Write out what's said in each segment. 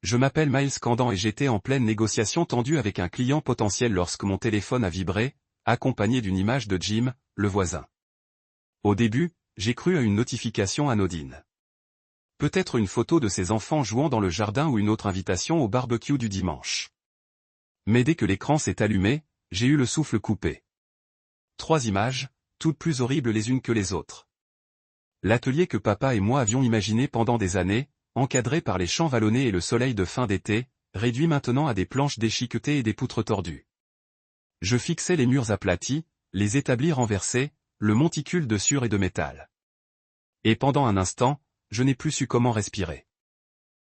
Je m'appelle Miles Candan et j'étais en pleine négociation tendue avec un client potentiel lorsque mon téléphone a vibré, accompagné d'une image de Jim, le voisin. Au début, j'ai cru à une notification anodine. Peut-être une photo de ses enfants jouant dans le jardin ou une autre invitation au barbecue du dimanche. Mais dès que l'écran s'est allumé, j'ai eu le souffle coupé. 3 images, toutes plus horribles les unes que les autres. L'atelier que papa et moi avions imaginé pendant des années, encadré par les champs vallonnés et le soleil de fin d'été, réduit maintenant à des planches déchiquetées et des poutres tordues. Je fixais les murs aplatis, les établis renversés, le monticule de sueur et de métal. Et pendant un instant, je n'ai plus su comment respirer.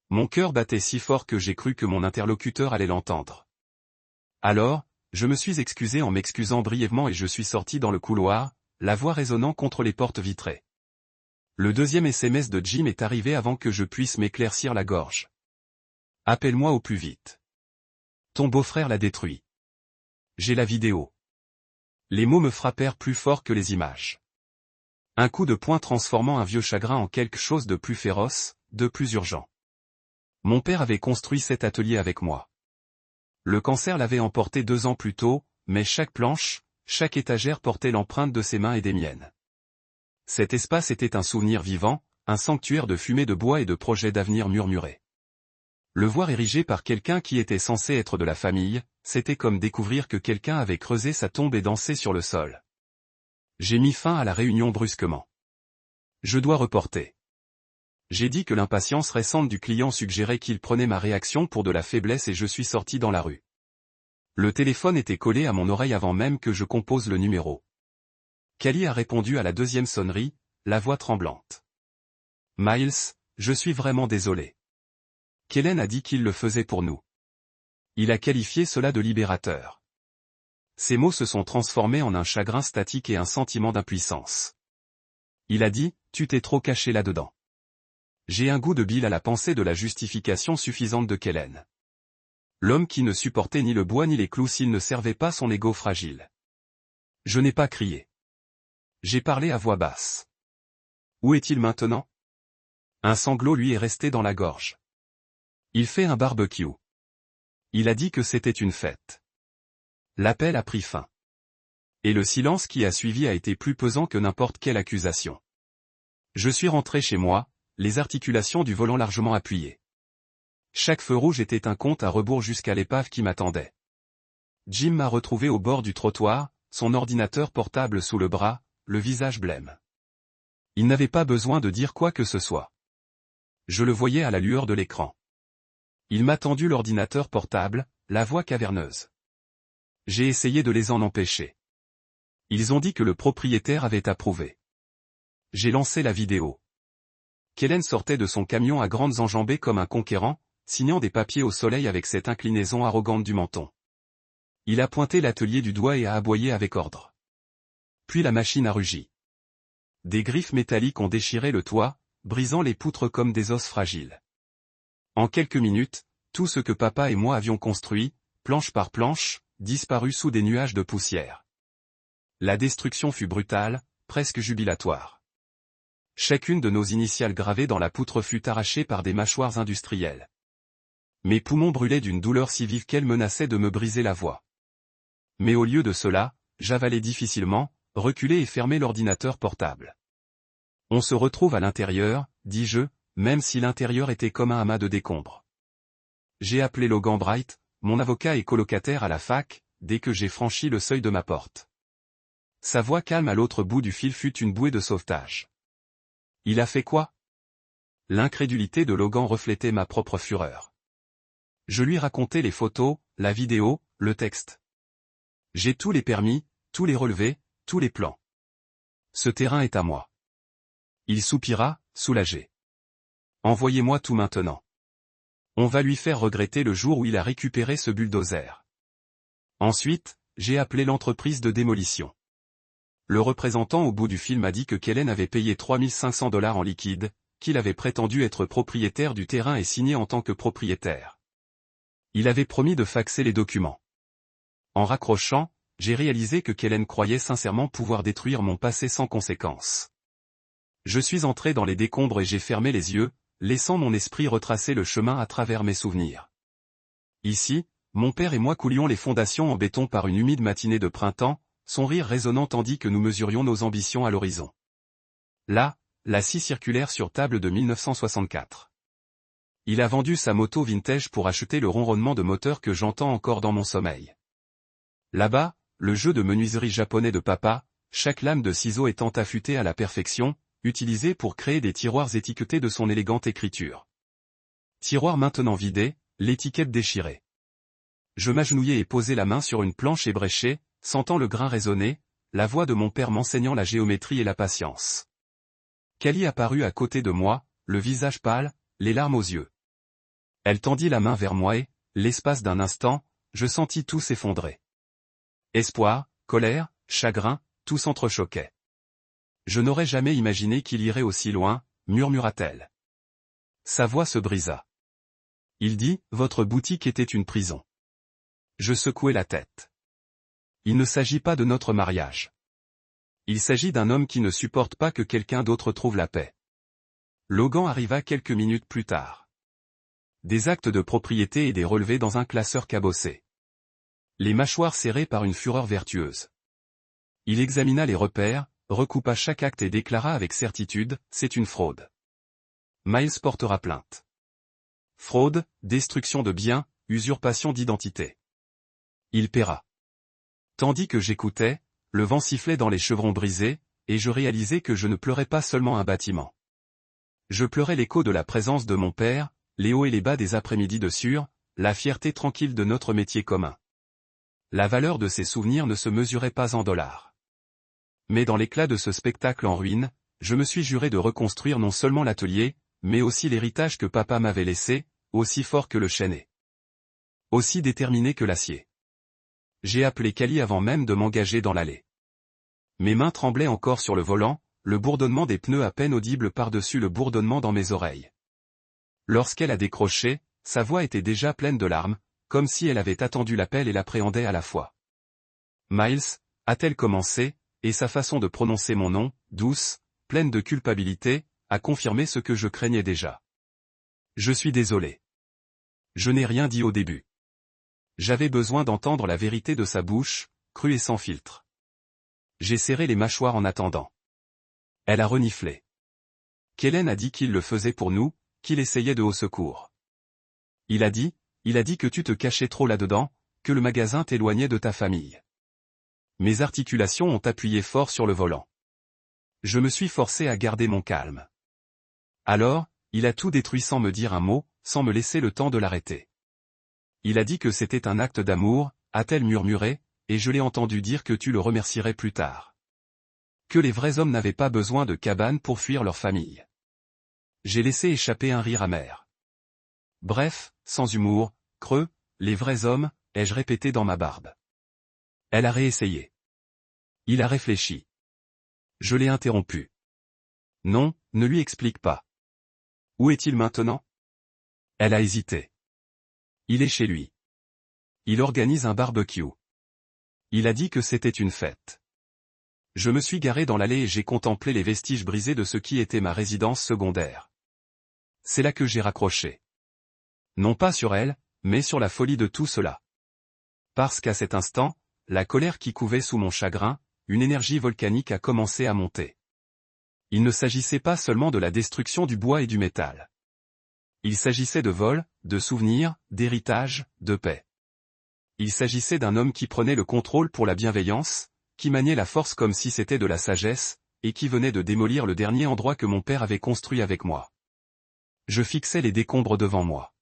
Mon cœur battait si fort que j'ai cru que mon interlocuteur allait l'entendre. Alors, je me suis excusé en m'excusant brièvement et je suis sorti dans le couloir, la voix résonnant contre les portes vitrées. Le deuxième SMS de Jim est arrivé avant que je puisse m'éclaircir la gorge. Appelle-moi au plus vite. Ton beau-frère l'a détruit. J'ai la vidéo. Les mots me frappèrent plus fort que les images. Un coup de poing transformant un vieux chagrin en quelque chose de plus féroce, de plus urgent. Mon père avait construit cet atelier avec moi. Le cancer l'avait emporté 2 ans plus tôt, mais chaque planche, chaque étagère portait l'empreinte de ses mains et des miennes. Cet espace était un souvenir vivant, un sanctuaire de fumée de bois et de projets d'avenir murmurés. Le voir érigé par quelqu'un qui était censé être de la famille, c'était comme découvrir que quelqu'un avait creusé sa tombe et dansé sur le sol. J'ai mis fin à la réunion brusquement. Je dois reporter. J'ai dit que l'impatience récente du client suggérait qu'il prenait ma réaction pour de la faiblesse et je suis sorti dans la rue. Le téléphone était collé à mon oreille avant même que je compose le numéro. Callie a répondu à la deuxième sonnerie, la voix tremblante. Miles, je suis vraiment désolé. Kellen a dit qu'il le faisait pour nous. Il a qualifié cela de libérateur. Ces mots se sont transformés en un chagrin statique et un sentiment d'impuissance. Il a dit, tu t'es trop caché là-dedans. J'ai un goût de bile à la pensée de la justification suffisante de Kellen. L'homme qui ne supportait ni le bois ni les clous s'il ne servait pas son ego fragile. Je n'ai pas crié. J'ai parlé à voix basse. Où est-il maintenant? Un sanglot lui est resté dans la gorge. Il fait un barbecue. Il a dit que c'était une fête. L'appel a pris fin. Et le silence qui a suivi a été plus pesant que n'importe quelle accusation. Je suis rentré chez moi, les articulations du volant largement appuyées. Chaque feu rouge était un compte à rebours jusqu'à l'épave qui m'attendait. Jim m'a retrouvé au bord du trottoir, son ordinateur portable sous le bras, le visage blême. Il n'avait pas besoin de dire quoi que ce soit. Je le voyais à la lueur de l'écran. Il m'a tendu l'ordinateur portable, la voix caverneuse. J'ai essayé de les en empêcher. Ils ont dit que le propriétaire avait approuvé. J'ai lancé la vidéo. Kellen sortait de son camion à grandes enjambées comme un conquérant, signant des papiers au soleil avec cette inclinaison arrogante du menton. Il a pointé l'atelier du doigt et a aboyé avec ordre. Puis la machine a rugi. Des griffes métalliques ont déchiré le toit, brisant les poutres comme des os fragiles. En quelques minutes, tout ce que papa et moi avions construit, planche par planche, disparut sous des nuages de poussière. La destruction fut brutale, presque jubilatoire. Chacune de nos initiales gravées dans la poutre fut arrachée par des mâchoires industrielles. Mes poumons brûlaient d'une douleur si vive qu'elle menaçait de me briser la voix. Mais au lieu de cela, j'avalais difficilement, reculé et fermé l'ordinateur portable. On se retrouve à l'intérieur, dis-je, même si l'intérieur était comme un amas de décombres. J'ai appelé Logan Bright, mon avocat et colocataire à la fac, dès que j'ai franchi le seuil de ma porte. Sa voix calme à l'autre bout du fil fut une bouée de sauvetage. Il a fait quoi? L'incrédulité de Logan reflétait ma propre fureur. Je lui racontais les photos, la vidéo, le texte. J'ai tous les permis, tous les relevés, tous les plans. Ce terrain est à moi. Il soupira, soulagé. Envoyez-moi tout maintenant. On va lui faire regretter le jour où il a récupéré ce bulldozer. Ensuite, j'ai appelé l'entreprise de démolition. Le représentant au bout du fil m'a dit que Kellen avait payé $3500 en liquide, qu'il avait prétendu être propriétaire du terrain et signé en tant que propriétaire. Il avait promis de faxer les documents. En raccrochant, j'ai réalisé que Kellen croyait sincèrement pouvoir détruire mon passé sans conséquence. Je suis entré dans les décombres et j'ai fermé les yeux, laissant mon esprit retracer le chemin à travers mes souvenirs. Ici, mon père et moi coulions les fondations en béton par une humide matinée de printemps, son rire résonnant tandis que nous mesurions nos ambitions à l'horizon. Là, la scie circulaire sur table de 1964. Il a vendu sa moto vintage pour acheter le ronronnement de moteur que j'entends encore dans mon sommeil. Là-bas, le jeu de menuiserie japonais de papa, chaque lame de ciseau étant affûtée à la perfection, utilisée pour créer des tiroirs étiquetés de son élégante écriture. Tiroir maintenant vidé, l'étiquette déchirée. Je m'agenouillai et posai la main sur une planche ébréchée, sentant le grain résonner, la voix de mon père m'enseignant la géométrie et la patience. Cali apparut à côté de moi, le visage pâle, les larmes aux yeux. Elle tendit la main vers moi et, l'espace d'un instant, je sentis tout s'effondrer. Espoir, colère, chagrin, tout s'entrechoquait. Je n'aurais jamais imaginé qu'il irait aussi loin, murmura-t-elle. Sa voix se brisa. Il dit, votre boutique était une prison. Je secouai la tête. Il ne s'agit pas de notre mariage. Il s'agit d'un homme qui ne supporte pas que quelqu'un d'autre trouve la paix. Logan arriva quelques minutes plus tard. Des actes de propriété et des relevés dans un classeur cabossé. Les mâchoires serrées par une fureur vertueuse. Il examina les repères, recoupa chaque acte et déclara avec certitude, c'est une fraude. Miles portera plainte. Fraude, destruction de biens, usurpation d'identité. Il paiera. Tandis que j'écoutais, le vent sifflait dans les chevrons brisés, et je réalisais que je ne pleurais pas seulement un bâtiment. Je pleurais l'écho de la présence de mon père, les hauts et les bas des après-midi de Sur, la fierté tranquille de notre métier commun. La valeur de ces souvenirs ne se mesurait pas en dollars. Mais dans l'éclat de ce spectacle en ruine, je me suis juré de reconstruire non seulement l'atelier, mais aussi l'héritage que papa m'avait laissé, aussi fort que le chêne. Aussi déterminé que l'acier. J'ai appelé Cali avant même de m'engager dans l'allée. Mes mains tremblaient encore sur le volant, le bourdonnement des pneus à peine audible par-dessus le bourdonnement dans mes oreilles. Lorsqu'elle a décroché, sa voix était déjà pleine de larmes, comme si elle avait attendu l'appel et l'appréhendait à la fois. Miles, a-t-elle commencé, et sa façon de prononcer mon nom, douce, pleine de culpabilité, a confirmé ce que je craignais déjà. Je suis désolé. Je n'ai rien dit au début. J'avais besoin d'entendre la vérité de sa bouche, crue et sans filtre. J'ai serré les mâchoires en attendant. Elle a reniflé. Kellen a dit qu'il le faisait pour nous, qu'il essayait de haut secours. Il a dit que tu te cachais trop là-dedans, que le magasin t'éloignait de ta famille. Mes articulations ont appuyé fort sur le volant. Je me suis forcé à garder mon calme. Alors, il a tout détruit sans me dire un mot, sans me laisser le temps de l'arrêter. Il a dit que c'était un acte d'amour, a-t-elle murmuré, et je l'ai entendu dire que tu le remercierais plus tard. Que les vrais hommes n'avaient pas besoin de cabane pour fuir leur famille. J'ai laissé échapper un rire amer. Bref, sans humour, creux, les vrais hommes, ai-je répété dans ma barbe. Elle a réessayé. Il a réfléchi. Je l'ai interrompu. Non, ne lui explique pas. Où est-il maintenant? Elle a hésité. Il est chez lui. Il organise un barbecue. Il a dit que c'était une fête. Je me suis garé dans l'allée et j'ai contemplé les vestiges brisés de ce qui était ma résidence secondaire. C'est là que j'ai raccroché. Non pas sur elle, mais sur la folie de tout cela. Parce qu'à cet instant, la colère qui couvait sous mon chagrin, une énergie volcanique a commencé à monter. Il ne s'agissait pas seulement de la destruction du bois et du métal. Il s'agissait de vol, de souvenirs, d'héritage, de paix. Il s'agissait d'un homme qui prenait le contrôle pour la bienveillance, qui maniait la force comme si c'était de la sagesse, et qui venait de démolir le dernier endroit que mon père avait construit avec moi. Je fixais les décombres devant moi.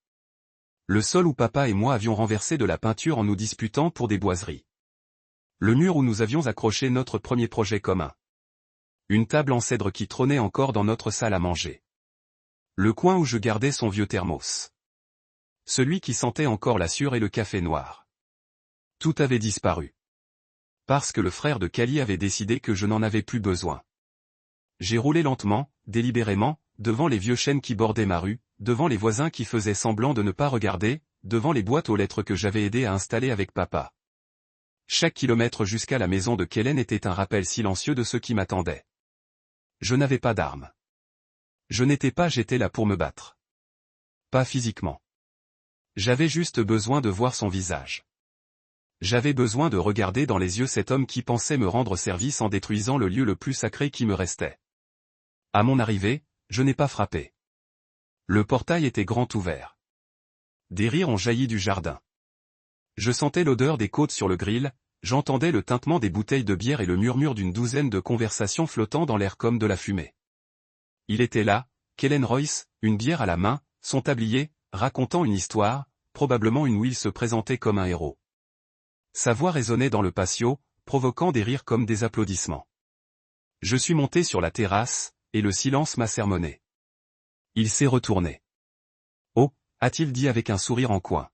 Le sol où papa et moi avions renversé de la peinture en nous disputant pour des boiseries. Le mur où nous avions accroché notre premier projet commun. Une table en cèdre qui trônait encore dans notre salle à manger. Le coin où je gardais son vieux thermos. Celui qui sentait encore la sueur et le café noir. Tout avait disparu. Parce que le frère de Cali avait décidé que je n'en avais plus besoin. J'ai roulé lentement, délibérément, devant les vieux chênes qui bordaient ma rue, devant les voisins qui faisaient semblant de ne pas regarder, devant les boîtes aux lettres que j'avais aidé à installer avec papa. Chaque kilomètre jusqu'à la maison de Kellen était un rappel silencieux de ce qui m'attendait. Je n'avais pas d'armes. Je n'étais pas j'étais là pour me battre. Pas physiquement. J'avais juste besoin de voir son visage. J'avais besoin de regarder dans les yeux cet homme qui pensait me rendre service en détruisant le lieu le plus sacré qui me restait. À mon arrivée, je n'ai pas frappé. Le portail était grand ouvert. Des rires ont jailli du jardin. Je sentais l'odeur des côtes sur le grill, j'entendais le tintement des bouteilles de bière et le murmure d'une douzaine de conversations flottant dans l'air comme de la fumée. Il était là, Kellen Royce, une bière à la main, son tablier, racontant une histoire, probablement une où il se présentait comme un héros. Sa voix résonnait dans le patio, provoquant des rires comme des applaudissements. Je suis monté sur la terrasse, et le silence m'a sermonné. Il s'est retourné. Oh, a-t-il dit avec un sourire en coin.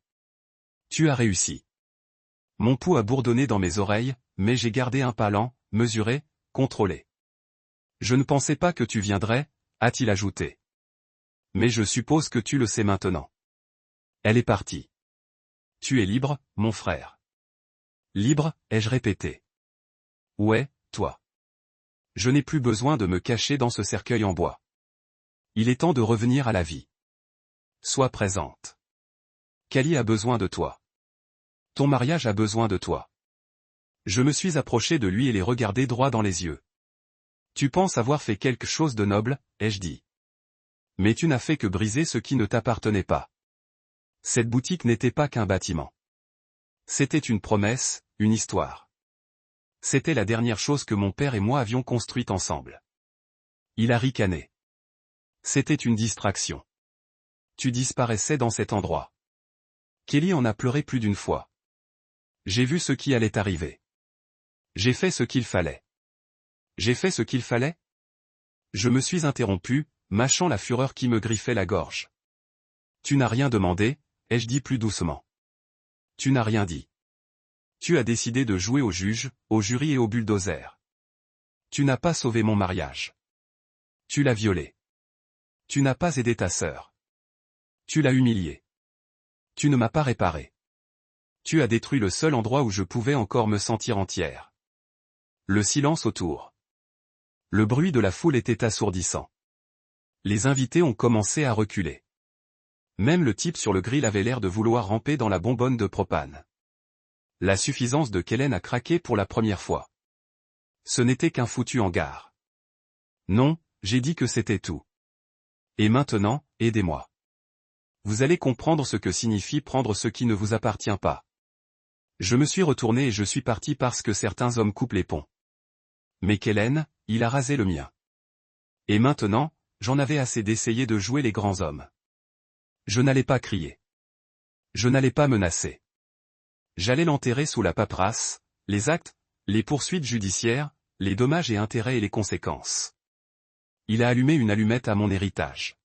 Tu as réussi. Mon pouls a bourdonné dans mes oreilles, mais j'ai gardé un pas lent, mesuré, contrôlé. Je ne pensais pas que tu viendrais, a-t-il ajouté. Mais je suppose que tu le sais maintenant. Elle est partie. Tu es libre, mon frère. Libre, ai-je répété. Ouais, toi. Je n'ai plus besoin de me cacher dans ce cercueil en bois. Il est temps de revenir à la vie. Sois présente. Kali a besoin de toi. Ton mariage a besoin de toi. Je me suis approché de lui et l'ai regardé droit dans les yeux. Tu penses avoir fait quelque chose de noble, ai-je dit. Mais tu n'as fait que briser ce qui ne t'appartenait pas. Cette boutique n'était pas qu'un bâtiment. C'était une promesse, une histoire. C'était la dernière chose que mon père et moi avions construite ensemble. Il a ricané. C'était une distraction. Tu disparaissais dans cet endroit. Kelly en a pleuré plus d'une fois. J'ai vu ce qui allait arriver. J'ai fait ce qu'il fallait. J'ai fait ce qu'il fallait? Je me suis interrompu, mâchant la fureur qui me griffait la gorge. Tu n'as rien demandé, ai-je dit plus doucement. Tu n'as rien dit. Tu as décidé de jouer au juge, au jury et au bulldozer. Tu n'as pas sauvé mon mariage. Tu l'as violé. Tu n'as pas aidé ta sœur. Tu l'as humilié. Tu ne m'as pas réparé. Tu as détruit le seul endroit où je pouvais encore me sentir entière. Le silence autour. Le bruit de la foule était assourdissant. Les invités ont commencé à reculer. Même le type sur le grill avait l'air de vouloir ramper dans la bonbonne de propane. La suffisance de Kellen a craqué pour la première fois. Ce n'était qu'un foutu hangar. Non, j'ai dit que c'était tout. Et maintenant, aidez-moi. Vous allez comprendre ce que signifie prendre ce qui ne vous appartient pas. Je me suis retourné et je suis parti parce que certains hommes coupent les ponts. Mais Kellen, il a rasé le mien. Et maintenant, j'en avais assez d'essayer de jouer les grands hommes. Je n'allais pas crier. Je n'allais pas menacer. J'allais l'enterrer sous la paperasse, les actes, les poursuites judiciaires, les dommages et intérêts et les conséquences. Il a allumé une allumette à mon héritage.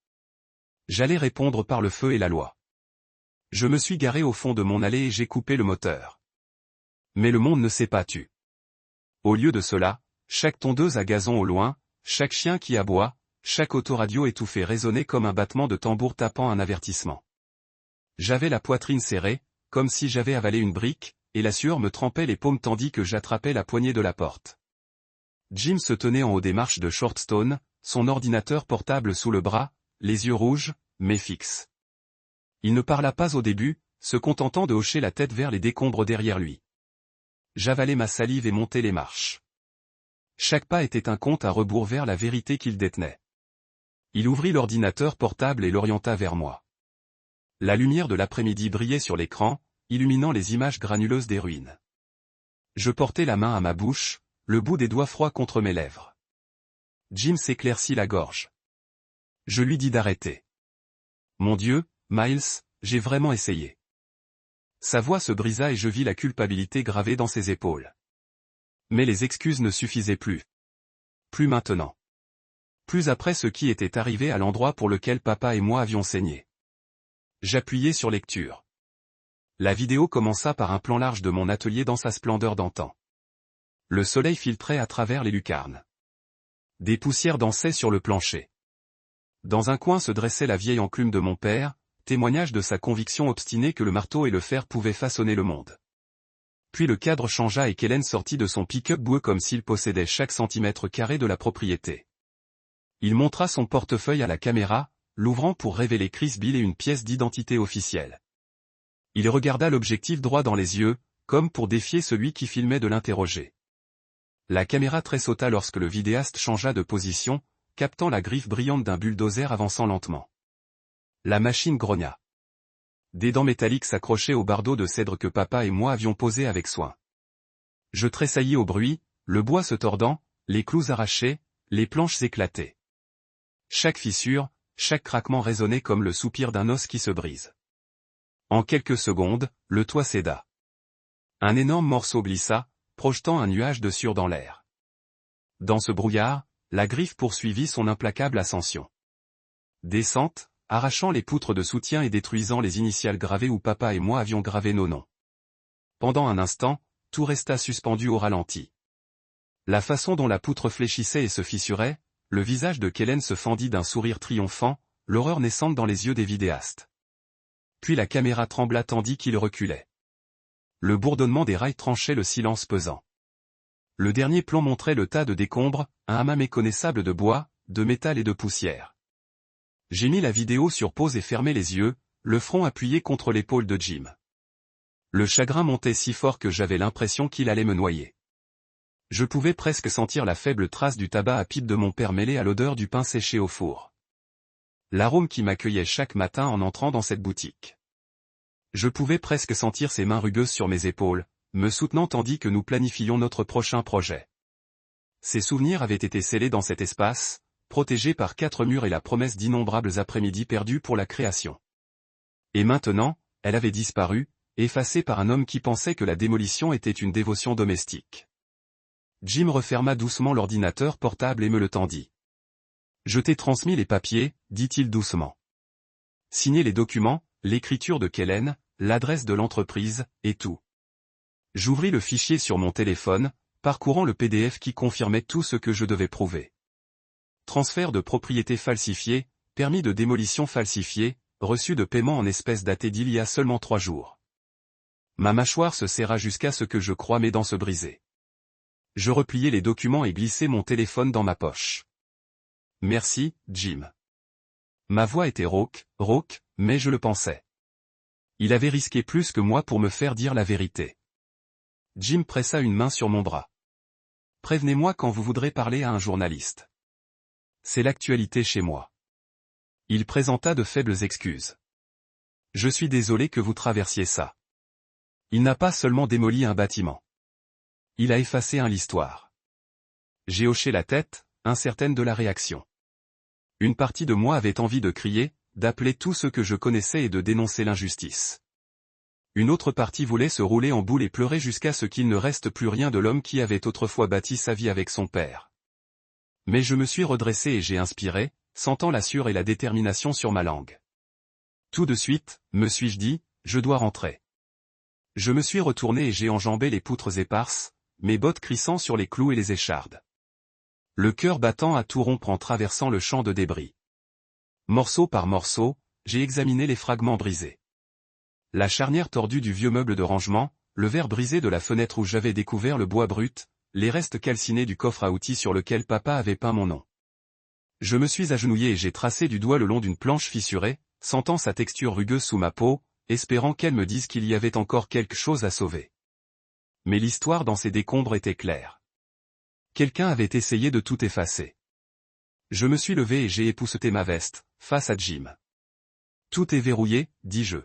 J'allais répondre par le feu et la loi. Je me suis garé au fond de mon allée et j'ai coupé le moteur. Mais le monde ne s'est pas tu. Au lieu de cela, chaque tondeuse à gazon au loin, chaque chien qui aboie, chaque autoradio étouffé résonnait comme un battement de tambour tapant un avertissement. J'avais la poitrine serrée, comme si j'avais avalé une brique, et la sueur me trempait les paumes tandis que j'attrapais la poignée de la porte. Jim se tenait en haut des marches de Shortstone, son ordinateur portable sous le bras, les yeux rouges, mais fixes. Il ne parla pas au début, se contentant de hocher la tête vers les décombres derrière lui. J'avalais ma salive et montais les marches. Chaque pas était un compte à rebours vers la vérité qu'il détenait. Il ouvrit l'ordinateur portable et l'orienta vers moi. La lumière de l'après-midi brillait sur l'écran, illuminant les images granuleuses des ruines. Je portais la main à ma bouche, le bout des doigts froids contre mes lèvres. Jim s'éclaircit la gorge. Je lui dis d'arrêter. Mon Dieu, Miles, j'ai vraiment essayé. Sa voix se brisa et je vis la culpabilité gravée dans ses épaules. Mais les excuses ne suffisaient plus. Plus maintenant. Plus après ce qui était arrivé à l'endroit pour lequel papa et moi avions saigné. J'appuyai sur lecture. La vidéo commença par un plan large de mon atelier dans sa splendeur d'antan. Le soleil filtrait à travers les lucarnes. Des poussières dansaient sur le plancher. Dans un coin se dressait la vieille enclume de mon père, témoignage de sa conviction obstinée que le marteau et le fer pouvaient façonner le monde. Puis le cadre changea et Kellen sortit de son pick-up boueux comme s'il possédait chaque centimètre carré de la propriété. Il montra son portefeuille à la caméra, l'ouvrant pour révéler Chris Bill et une pièce d'identité officielle. Il regarda l'objectif droit dans les yeux, comme pour défier celui qui filmait de l'interroger. La caméra tressauta lorsque le vidéaste changea de position, captant la griffe brillante d'un bulldozer avançant lentement. La machine grogna. Des dents métalliques s'accrochaient au bardeau de cèdre que papa et moi avions posé avec soin. Je tressaillis au bruit, le bois se tordant, les clous arrachés, les planches éclatées. Chaque fissure, chaque craquement résonnait comme le soupir d'un os qui se brise. En quelques secondes, le toit céda. Un énorme morceau glissa, projetant un nuage de sueur dans l'air. Dans ce brouillard, la griffe poursuivit son implacable ascension. Descente, arrachant les poutres de soutien et détruisant les initiales gravées où papa et moi avions gravé nos noms. Pendant un instant, tout resta suspendu au ralenti. La façon dont la poutre fléchissait et se fissurait, le visage de Kellen se fendit d'un sourire triomphant, l'horreur naissante dans les yeux des vidéastes. Puis la caméra trembla tandis qu'il reculait. Le bourdonnement des rails tranchait le silence pesant. Le dernier plan montrait le tas de décombres, un amas méconnaissable de bois, de métal et de poussière. J'ai mis la vidéo sur pause et fermé les yeux, le front appuyé contre l'épaule de Jim. Le chagrin montait si fort que j'avais l'impression qu'il allait me noyer. Je pouvais presque sentir la faible trace du tabac à pipe de mon père mêlée à l'odeur du pain séché au four. L'arôme qui m'accueillait chaque matin en entrant dans cette boutique. Je pouvais presque sentir ses mains rugueuses sur mes épaules, me soutenant tandis que nous planifions notre prochain projet. Ces souvenirs avaient été scellés dans cet espace, protégés par 4 murs et la promesse d'innombrables après-midi perdus pour la création. Et maintenant, elle avait disparu, effacée par un homme qui pensait que la démolition était une dévotion domestique. Jim referma doucement l'ordinateur portable et me le tendit. « Je t'ai transmis les papiers, dit-il doucement. Signer les documents, l'écriture de Kellen, l'adresse de l'entreprise, et tout. » J'ouvris le fichier sur mon téléphone, parcourant le PDF qui confirmait tout ce que je devais prouver. Transfert de propriété falsifié, permis de démolition falsifié, reçu de paiement en espèces daté d'il y a seulement 3 jours. Ma mâchoire se serra jusqu'à ce que je crois mes dents se briser. Je repliai les documents et glissai mon téléphone dans ma poche. Merci, Jim. Ma voix était rauque, mais je le pensais. Il avait risqué plus que moi pour me faire dire la vérité. Jim pressa une main sur mon bras. Prévenez-moi quand vous voudrez parler à un journaliste. C'est l'actualité chez moi. Il présenta de faibles excuses. Je suis désolé que vous traversiez ça. Il n'a pas seulement démoli un bâtiment. Il a effacé l'histoire. J'ai hoché la tête, incertaine de la réaction. Une partie de moi avait envie de crier, d'appeler tous ceux que je connaissais et de dénoncer l'injustice. Une autre partie voulait se rouler en boule et pleurer jusqu'à ce qu'il ne reste plus rien de l'homme qui avait autrefois bâti sa vie avec son père. Mais je me suis redressé et j'ai inspiré, sentant la sueur et la détermination sur ma langue. Tout de suite, me suis-je dit, je dois rentrer. Je me suis retourné et j'ai enjambé les poutres éparses, mes bottes crissant sur les clous et les échardes. Le cœur battant à tout rompre en traversant le champ de débris. Morceau par morceau, j'ai examiné les fragments brisés. La charnière tordue du vieux meuble de rangement, le verre brisé de la fenêtre où j'avais découvert le bois brut, les restes calcinés du coffre à outils sur lequel papa avait peint mon nom. Je me suis agenouillé et j'ai tracé du doigt le long d'une planche fissurée, sentant sa texture rugueuse sous ma peau, espérant qu'elle me dise qu'il y avait encore quelque chose à sauver. Mais l'histoire dans ces décombres était claire. Quelqu'un avait essayé de tout effacer. Je me suis levé et j'ai épousseté ma veste, face à Jim. Tout est verrouillé, dis-je.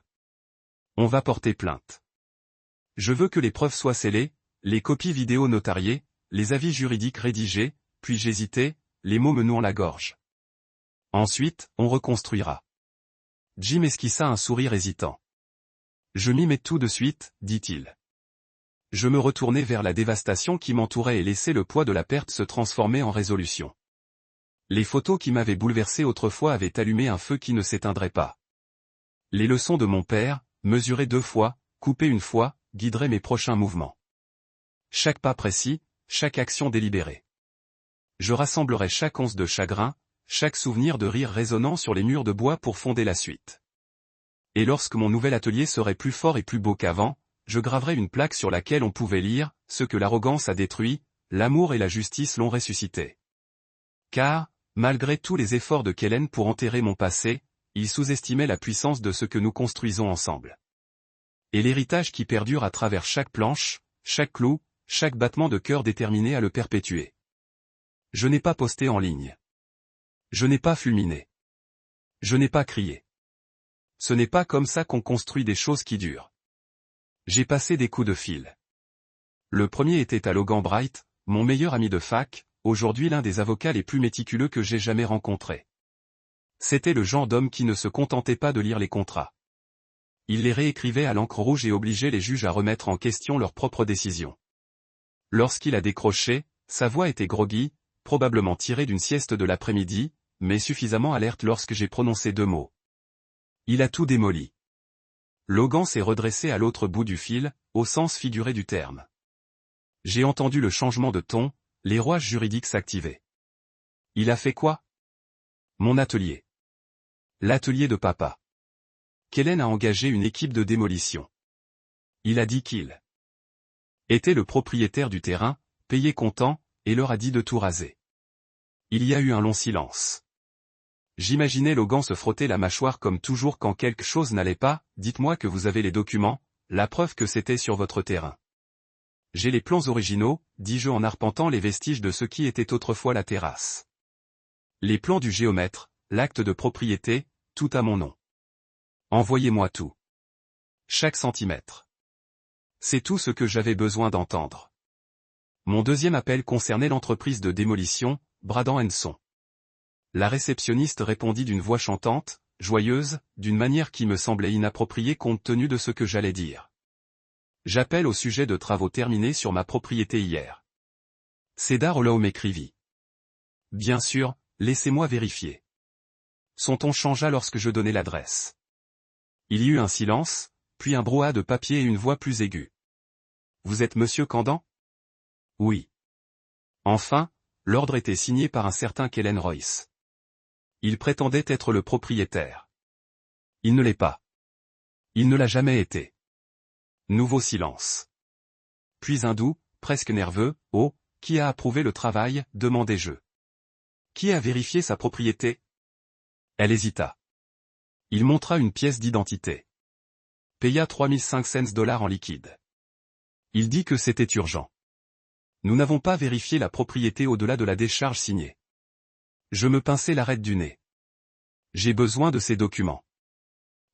On va porter plainte. Je veux que les preuves soient scellées, les copies vidéo notariées, les avis juridiques rédigés, puis j'hésitais, les mots me nouant la gorge. Ensuite, on reconstruira. Jim esquissa un sourire hésitant. Je m'y mets tout de suite, dit-il. Je me retournai vers la dévastation qui m'entourait et laissai le poids de la perte se transformer en résolution. Les photos qui m'avaient bouleversé autrefois avaient allumé un feu qui ne s'éteindrait pas. Les leçons de mon père, mesurées 2 fois, coupées 1 fois, guideraient mes prochains mouvements. Chaque pas précis, chaque action délibérée. Je rassemblerai chaque once de chagrin, chaque souvenir de rire résonnant sur les murs de bois pour fonder la suite. Et lorsque mon nouvel atelier serait plus fort et plus beau qu'avant, je graverai une plaque sur laquelle on pouvait lire « Ce que l'arrogance a détruit, l'amour et la justice l'ont ressuscité ». Car, Malgré tous les efforts de Kellen pour enterrer mon passé, il sous-estimait la puissance de ce que nous construisons ensemble. Et l'héritage qui perdure à travers chaque planche, chaque clou, chaque battement de cœur déterminé à le perpétuer. Je n'ai pas posté en ligne. Je n'ai pas fulminé. Je n'ai pas crié. Ce n'est pas comme ça qu'on construit des choses qui durent. J'ai passé des coups de fil. Le premier était à Logan Bright, mon meilleur ami de fac, aujourd'hui l'un des avocats les plus méticuleux que j'ai jamais rencontrés. C'était le genre d'homme qui ne se contentait pas de lire les contrats. Il les réécrivait à l'encre rouge et obligeait les juges à remettre en question leurs propres décisions. Lorsqu'il a décroché, sa voix était groggy, probablement tirée d'une sieste de l'après-midi, mais suffisamment alerte lorsque j'ai prononcé 2 mots. Il a tout démoli. Logan s'est redressé à l'autre bout du fil, au sens figuré du terme. J'ai entendu le changement de ton, les rouages juridiques s'activaient. Il a fait quoi? Mon atelier. L'atelier de papa. Kellen a engagé une équipe de démolition. Il a dit qu'il était le propriétaire du terrain, payé comptant, et leur a dit de tout raser. Il y a eu un long silence. J'imaginais Logan se frotter la mâchoire comme toujours quand quelque chose n'allait pas. Dites-moi que vous avez les documents, la preuve que c'était sur votre terrain. J'ai les plans originaux, dis-je en arpentant les vestiges de ce qui était autrefois la terrasse. Les plans du géomètre, l'acte de propriété, tout à mon nom. Envoyez-moi tout. Chaque centimètre. C'est tout ce que j'avais besoin d'entendre. Mon deuxième appel concernait l'entreprise de démolition, Bradan & Son. La réceptionniste répondit d'une voix chantante, joyeuse, d'une manière qui me semblait inappropriée compte tenu de ce que j'allais dire. J'appelle au sujet de travaux terminés sur ma propriété hier. Cedar Hollow m'écrivit. Bien sûr, laissez-moi vérifier. Son ton changea lorsque je donnai l'adresse. Il y eut un silence, puis un brouhaha de papier et une voix plus aiguë. Vous êtes Monsieur Candan? Oui. Enfin, l'ordre était signé par un certain Kellen Royce. Il prétendait être le propriétaire. Il ne l'est pas. Il ne l'a jamais été. Nouveau silence. Puis un doux, presque nerveux, « Oh, qui a approuvé le travail ?» demandai-je. Qui a vérifié sa propriété? Elle hésita. Il montra une pièce d'identité. Paya 3500 $ en liquide. Il dit que c'était urgent. Nous n'avons pas vérifié la propriété au-delà de la décharge signée. Je me pinçai l'arête du nez. J'ai besoin de ces documents.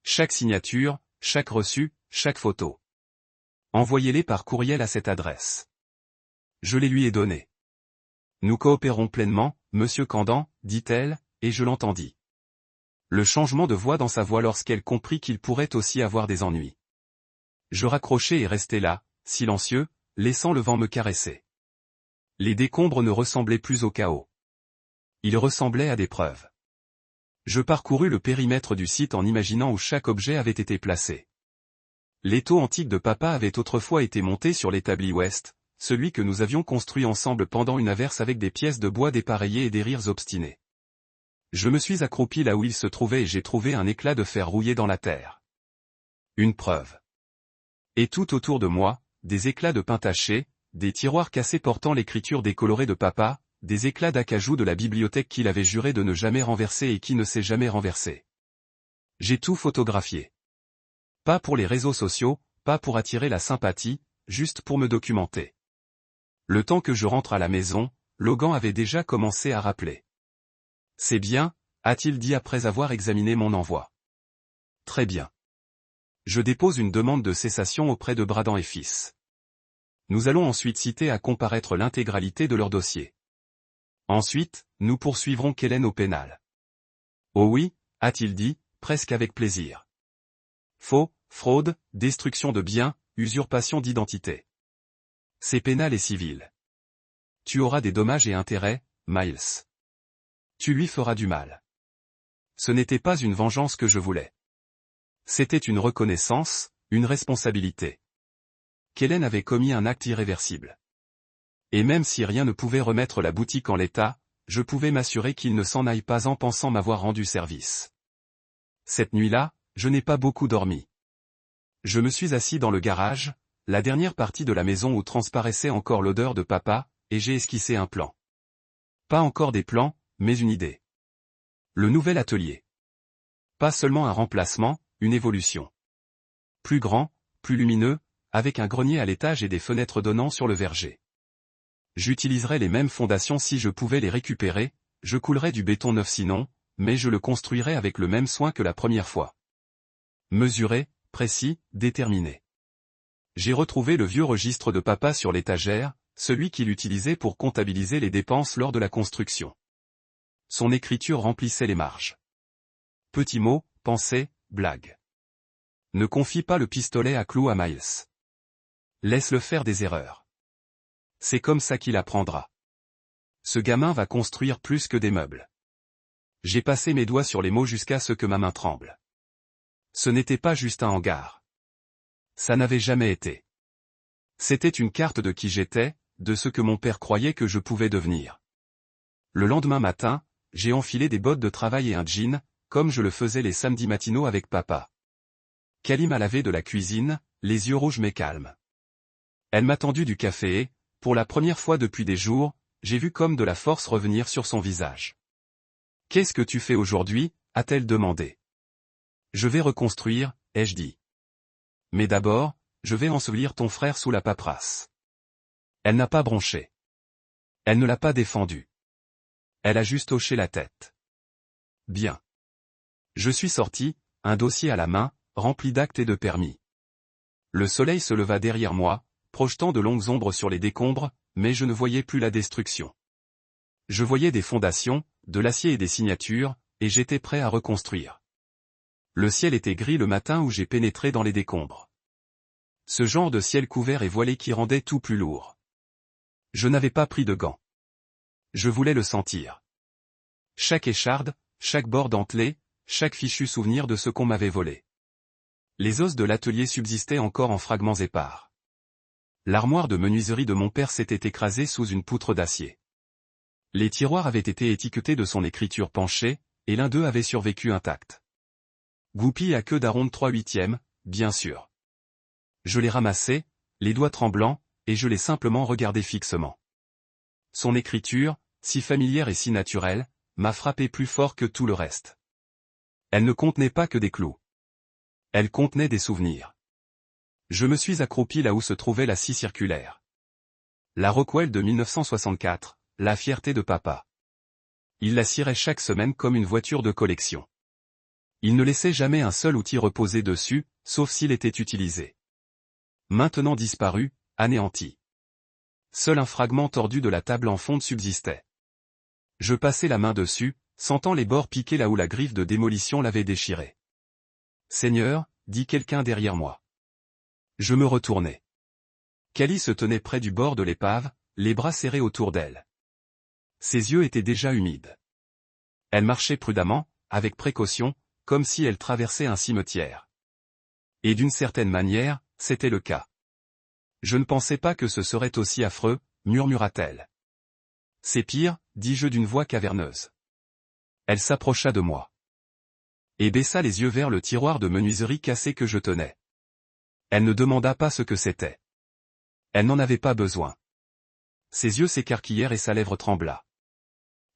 Chaque signature, chaque reçu, chaque photo. Envoyez-les par courriel à cette adresse. Je les lui ai donnés. Nous coopérons pleinement, Monsieur Candan, dit-elle, et je l'entendis. Le changement de voix dans sa voix lorsqu'elle comprit qu'il pourrait aussi avoir des ennuis. Je raccrochai et restai là, silencieux, laissant le vent me caresser. Les décombres ne ressemblaient plus au chaos. Ils ressemblaient à des preuves. Je parcourus le périmètre du site en imaginant où chaque objet avait été placé. L'étau antique de papa avait autrefois été monté sur l'établi ouest, celui que nous avions construit ensemble pendant une averse avec des pièces de bois dépareillées et des rires obstinés. Je me suis accroupi là où il se trouvait et j'ai trouvé un éclat de fer rouillé dans la terre. Une preuve. Et tout autour de moi, des éclats de pain taché, des tiroirs cassés portant l'écriture décolorée de papa, des éclats d'acajou de la bibliothèque qu'il avait juré de ne jamais renverser et qui ne s'est jamais renversé. J'ai tout photographié. Pas pour les réseaux sociaux, pas pour attirer la sympathie, juste pour me documenter. Le temps que je rentre à la maison, Logan avait déjà commencé à rappeler. C'est bien, a-t-il dit après avoir examiné mon envoi. Très bien. Je dépose une demande de cessation auprès de Bradan et Fils. Nous allons ensuite citer à comparaître l'intégralité de leur dossier. Ensuite, nous poursuivrons Kellen au pénal. Oh oui, a-t-il dit, presque avec plaisir. Faux, fraude, destruction de biens, usurpation d'identité. C'est pénal et civil. Tu auras des dommages et intérêts, Miles. Tu lui feras du mal. Ce n'était pas une vengeance que je voulais. C'était une reconnaissance, une responsabilité. Kellen avait commis un acte irréversible. Et même si rien ne pouvait remettre la boutique en l'état, je pouvais m'assurer qu'il ne s'en aille pas en pensant m'avoir rendu service. Cette nuit-là, je n'ai pas beaucoup dormi. Je me suis assis dans le garage, la dernière partie de la maison où transparaissait encore l'odeur de papa, et j'ai esquissé un plan. Pas encore des plans, mais une idée. Le nouvel atelier. Pas seulement un remplacement, une évolution. Plus grand, plus lumineux, avec un grenier à l'étage et des fenêtres donnant sur le verger. J'utiliserais les mêmes fondations si je pouvais les récupérer, je coulerais du béton neuf sinon, mais je le construirais avec le même soin que la première fois. Mesuré, précis, déterminé. J'ai retrouvé le vieux registre de papa sur l'étagère, celui qu'il utilisait pour comptabiliser les dépenses lors de la construction. Son écriture remplissait les marges. Petits mots, pensées, blagues. Ne confie pas le pistolet à clous à Miles. Laisse-le faire des erreurs. C'est comme ça qu'il apprendra. Ce gamin va construire plus que des meubles. J'ai passé mes doigts sur les mots jusqu'à ce que ma main tremble. Ce n'était pas juste un hangar. Ça n'avait jamais été. C'était une carte de qui j'étais, de ce que mon père croyait que je pouvais devenir. Le lendemain matin, j'ai enfilé des bottes de travail et un jean, comme je le faisais les samedis matinaux avec papa. Cali m'a lavé de la cuisine, les yeux rouges mais calmes. Elle m'a tendu du café et, pour la première fois depuis des jours, j'ai vu comme de la force revenir sur son visage. « Qu'est-ce que tu fais aujourd'hui » a-t-elle demandé. « Je vais reconstruire » ai-je dit. « Mais d'abord, je vais ensevelir ton frère sous la paperasse. » Elle n'a pas bronché. Elle ne l'a pas défendu. Elle a juste hoché la tête. Bien. Je suis sorti, un dossier à la main, rempli d'actes et de permis. Le soleil se leva derrière moi, projetant de longues ombres sur les décombres, mais je ne voyais plus la destruction. Je voyais des fondations, de l'acier et des signatures, et j'étais prêt à reconstruire. Le ciel était gris le matin où j'ai pénétré dans les décombres. Ce genre de ciel couvert et voilé qui rendait tout plus lourd. Je n'avais pas pris de gants. Je voulais le sentir. Chaque écharde, chaque bord dentelé, chaque fichu souvenir de ce qu'on m'avait volé. Les os de l'atelier subsistaient encore en fragments épars. L'armoire de menuiserie de mon père s'était écrasée sous une poutre d'acier. Les tiroirs avaient été étiquetés de son écriture penchée, et l'un d'eux avait survécu intact. Goupille à queue d'aronde 3/8, bien sûr. Je l'ai ramassé, les doigts tremblants, et je l'ai simplement regardé fixement. Son écriture, si familière et si naturelle, m'a frappé plus fort que tout le reste. Elle ne contenait pas que des clous. Elle contenait des souvenirs. Je me suis accroupi là où se trouvait la scie circulaire. La Rockwell de 1964, la fierté de papa. Il la cirait chaque semaine comme une voiture de collection. Il ne laissait jamais un seul outil reposer dessus, sauf s'il était utilisé. Maintenant disparu, anéanti. Seul un fragment tordu de la table en fonte subsistait. Je passai la main dessus, sentant les bords piquer là où la griffe de démolition l'avait déchiré. « Seigneur » dit quelqu'un derrière moi. Je me retournai. Cali se tenait près du bord de l'épave, les bras serrés autour d'elle. Ses yeux étaient déjà humides. Elle marchait prudemment, avec précaution, comme si elle traversait un cimetière. Et d'une certaine manière, c'était le cas. Je ne pensais pas que ce serait aussi affreux, murmura-t-elle. C'est pire, dis-je d'une voix caverneuse. Elle s'approcha de moi. Et baissa les yeux vers le tiroir de menuiserie cassé que je tenais. Elle ne demanda pas ce que c'était. Elle n'en avait pas besoin. Ses yeux s'écarquillèrent et sa lèvre trembla.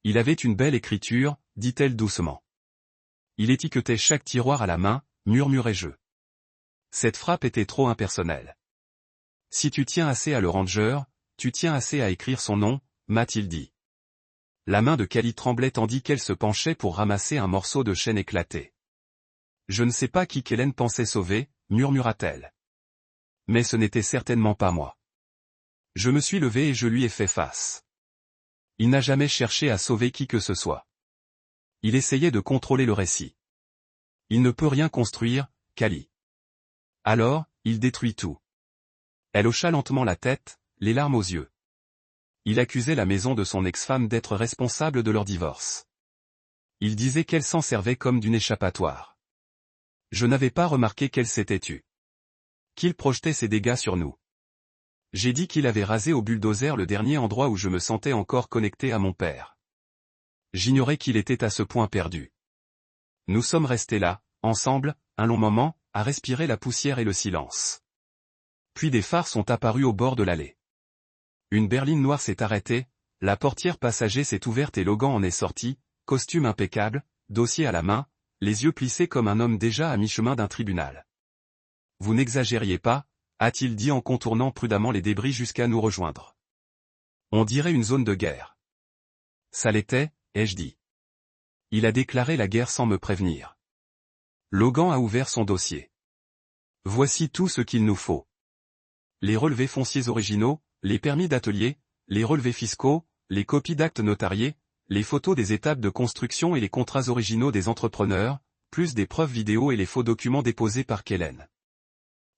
Il avait une belle écriture, dit-elle doucement. Il étiquetait chaque tiroir à la main, murmurai-je. Cette frappe était trop impersonnelle. Si tu tiens assez à le ranger, tu tiens assez à écrire son nom, m'a-t-il dit. La main de Cali tremblait tandis qu'elle se penchait pour ramasser un morceau de chêne éclaté. Je ne sais pas qui qu'Hélène pensait sauver, murmura-t-elle. Mais ce n'était certainement pas moi. Je me suis levé et je lui ai fait face. Il n'a jamais cherché à sauver qui que ce soit. Il essayait de contrôler le récit. Il ne peut rien construire, Cali. Alors, il détruit tout. Elle hocha lentement la tête, les larmes aux yeux. Il accusait la maison de son ex-femme d'être responsable de leur divorce. Il disait qu'elle s'en servait comme d'une échappatoire. Je n'avais pas remarqué qu'elle s'était tue. Qu'il projetait ses dégâts sur nous. J'ai dit qu'il avait rasé au bulldozer le dernier endroit où je me sentais encore connecté à mon père. J'ignorais qu'il était à ce point perdu. Nous sommes restés là, ensemble, un long moment, à respirer la poussière et le silence. Puis des phares sont apparus au bord de l'allée. Une berline noire s'est arrêtée, la portière passager s'est ouverte et Logan en est sorti, costume impeccable, dossier à la main, les yeux plissés comme un homme déjà à mi-chemin d'un tribunal. « Vous n'exagériez pas » a-t-il dit en contournant prudemment les débris jusqu'à nous rejoindre. « On dirait une zone de guerre. »« Ça l'était, » ai-je dit. « Il a déclaré la guerre sans me prévenir. » Logan a ouvert son dossier. « Voici tout ce qu'il nous faut. Les relevés fonciers originaux, les permis d'atelier, les relevés fiscaux, les copies d'actes notariés, les photos des étapes de construction et les contrats originaux des entrepreneurs, plus des preuves vidéo et les faux documents déposés par Kellen. »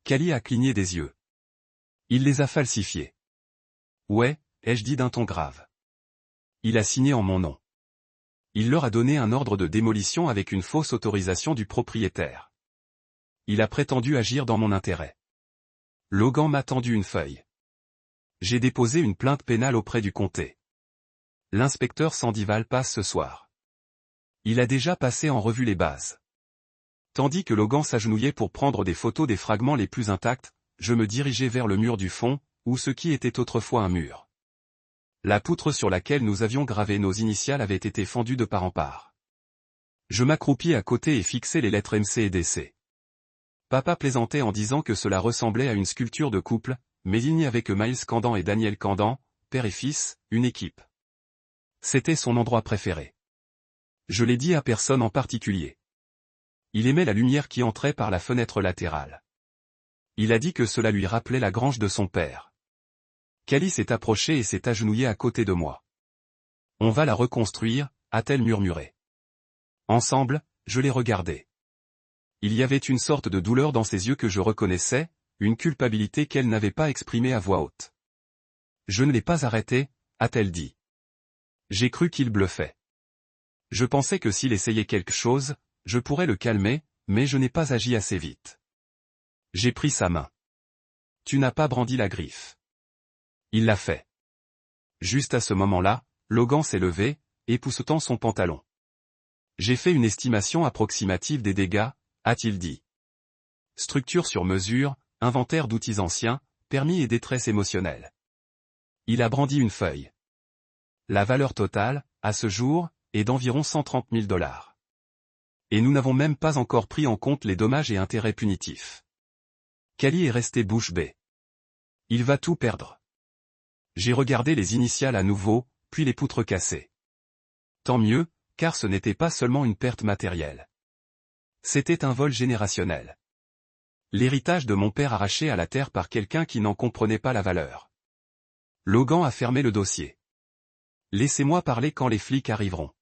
Cali a cligné des yeux. Il les a falsifiés. Ouais, ai-je dit d'un ton grave. Il a signé en mon nom. Il leur a donné un ordre de démolition avec une fausse autorisation du propriétaire. Il a prétendu agir dans mon intérêt. Logan m'a tendu une feuille. J'ai déposé une plainte pénale auprès du comté. L'inspecteur Sandival passe ce soir. Il a déjà passé en revue les bases. Tandis que Logan s'agenouillait pour prendre des photos des fragments les plus intacts, je me dirigeais vers le mur du fond, ou ce qui était autrefois un mur. La poutre sur laquelle nous avions gravé nos initiales avait été fendue de part en part. Je m'accroupis à côté et fixai les lettres MC et DC. Papa plaisantait en disant que cela ressemblait à une sculpture de couple, mais il n'y avait que Miles Candan et Daniel Candan, père et fils, une équipe. C'était son endroit préféré. Je l'ai dit à personne en particulier. Il aimait la lumière qui entrait par la fenêtre latérale. Il a dit que cela lui rappelait la grange de son père. Cali s'est approchée et s'est agenouillée à côté de moi. « On va la reconstruire » a-t-elle murmuré. Ensemble, je l'ai regardée. Il y avait une sorte de douleur dans ses yeux que je reconnaissais, une culpabilité qu'elle n'avait pas exprimée à voix haute. « Je ne l'ai pas arrêté » a-t-elle dit. J'ai cru qu'il bluffait. Je pensais que s'il essayait quelque chose, je pourrais le calmer, mais je n'ai pas agi assez vite. J'ai pris sa main. Tu n'as pas brandi la griffe. Il l'a fait. Juste à ce moment-là, Logan s'est levé, époussetant son pantalon. J'ai fait une estimation approximative des dégâts, a-t-il dit. Structure sur mesure, inventaire d'outils anciens, permis et détresse émotionnelle. Il a brandi une feuille. La valeur totale, à ce jour, est d'environ 130 000 $. Et nous n'avons même pas encore pris en compte les dommages et intérêts punitifs. Cali est resté bouche bée. Il va tout perdre. J'ai regardé les initiales à nouveau, puis les poutres cassées. Tant mieux, car ce n'était pas seulement une perte matérielle. C'était un vol générationnel. L'héritage de mon père arraché à la terre par quelqu'un qui n'en comprenait pas la valeur. Logan a fermé le dossier. Laissez-moi parler quand les flics arriveront.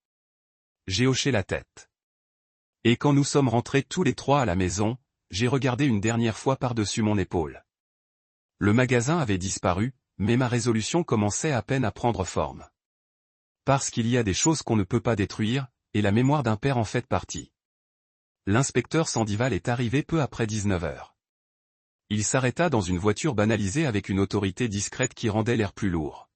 J'ai hoché la tête. Et quand nous sommes rentrés tous les trois à la maison, j'ai regardé une dernière fois par-dessus mon épaule. Le magasin avait disparu, mais ma résolution commençait à peine à prendre forme. Parce qu'il y a des choses qu'on ne peut pas détruire, et la mémoire d'un père en fait partie. L'inspecteur Sandival est arrivé peu après 19 h. Il s'arrêta dans une voiture banalisée avec une autorité discrète qui rendait l'air plus lourd.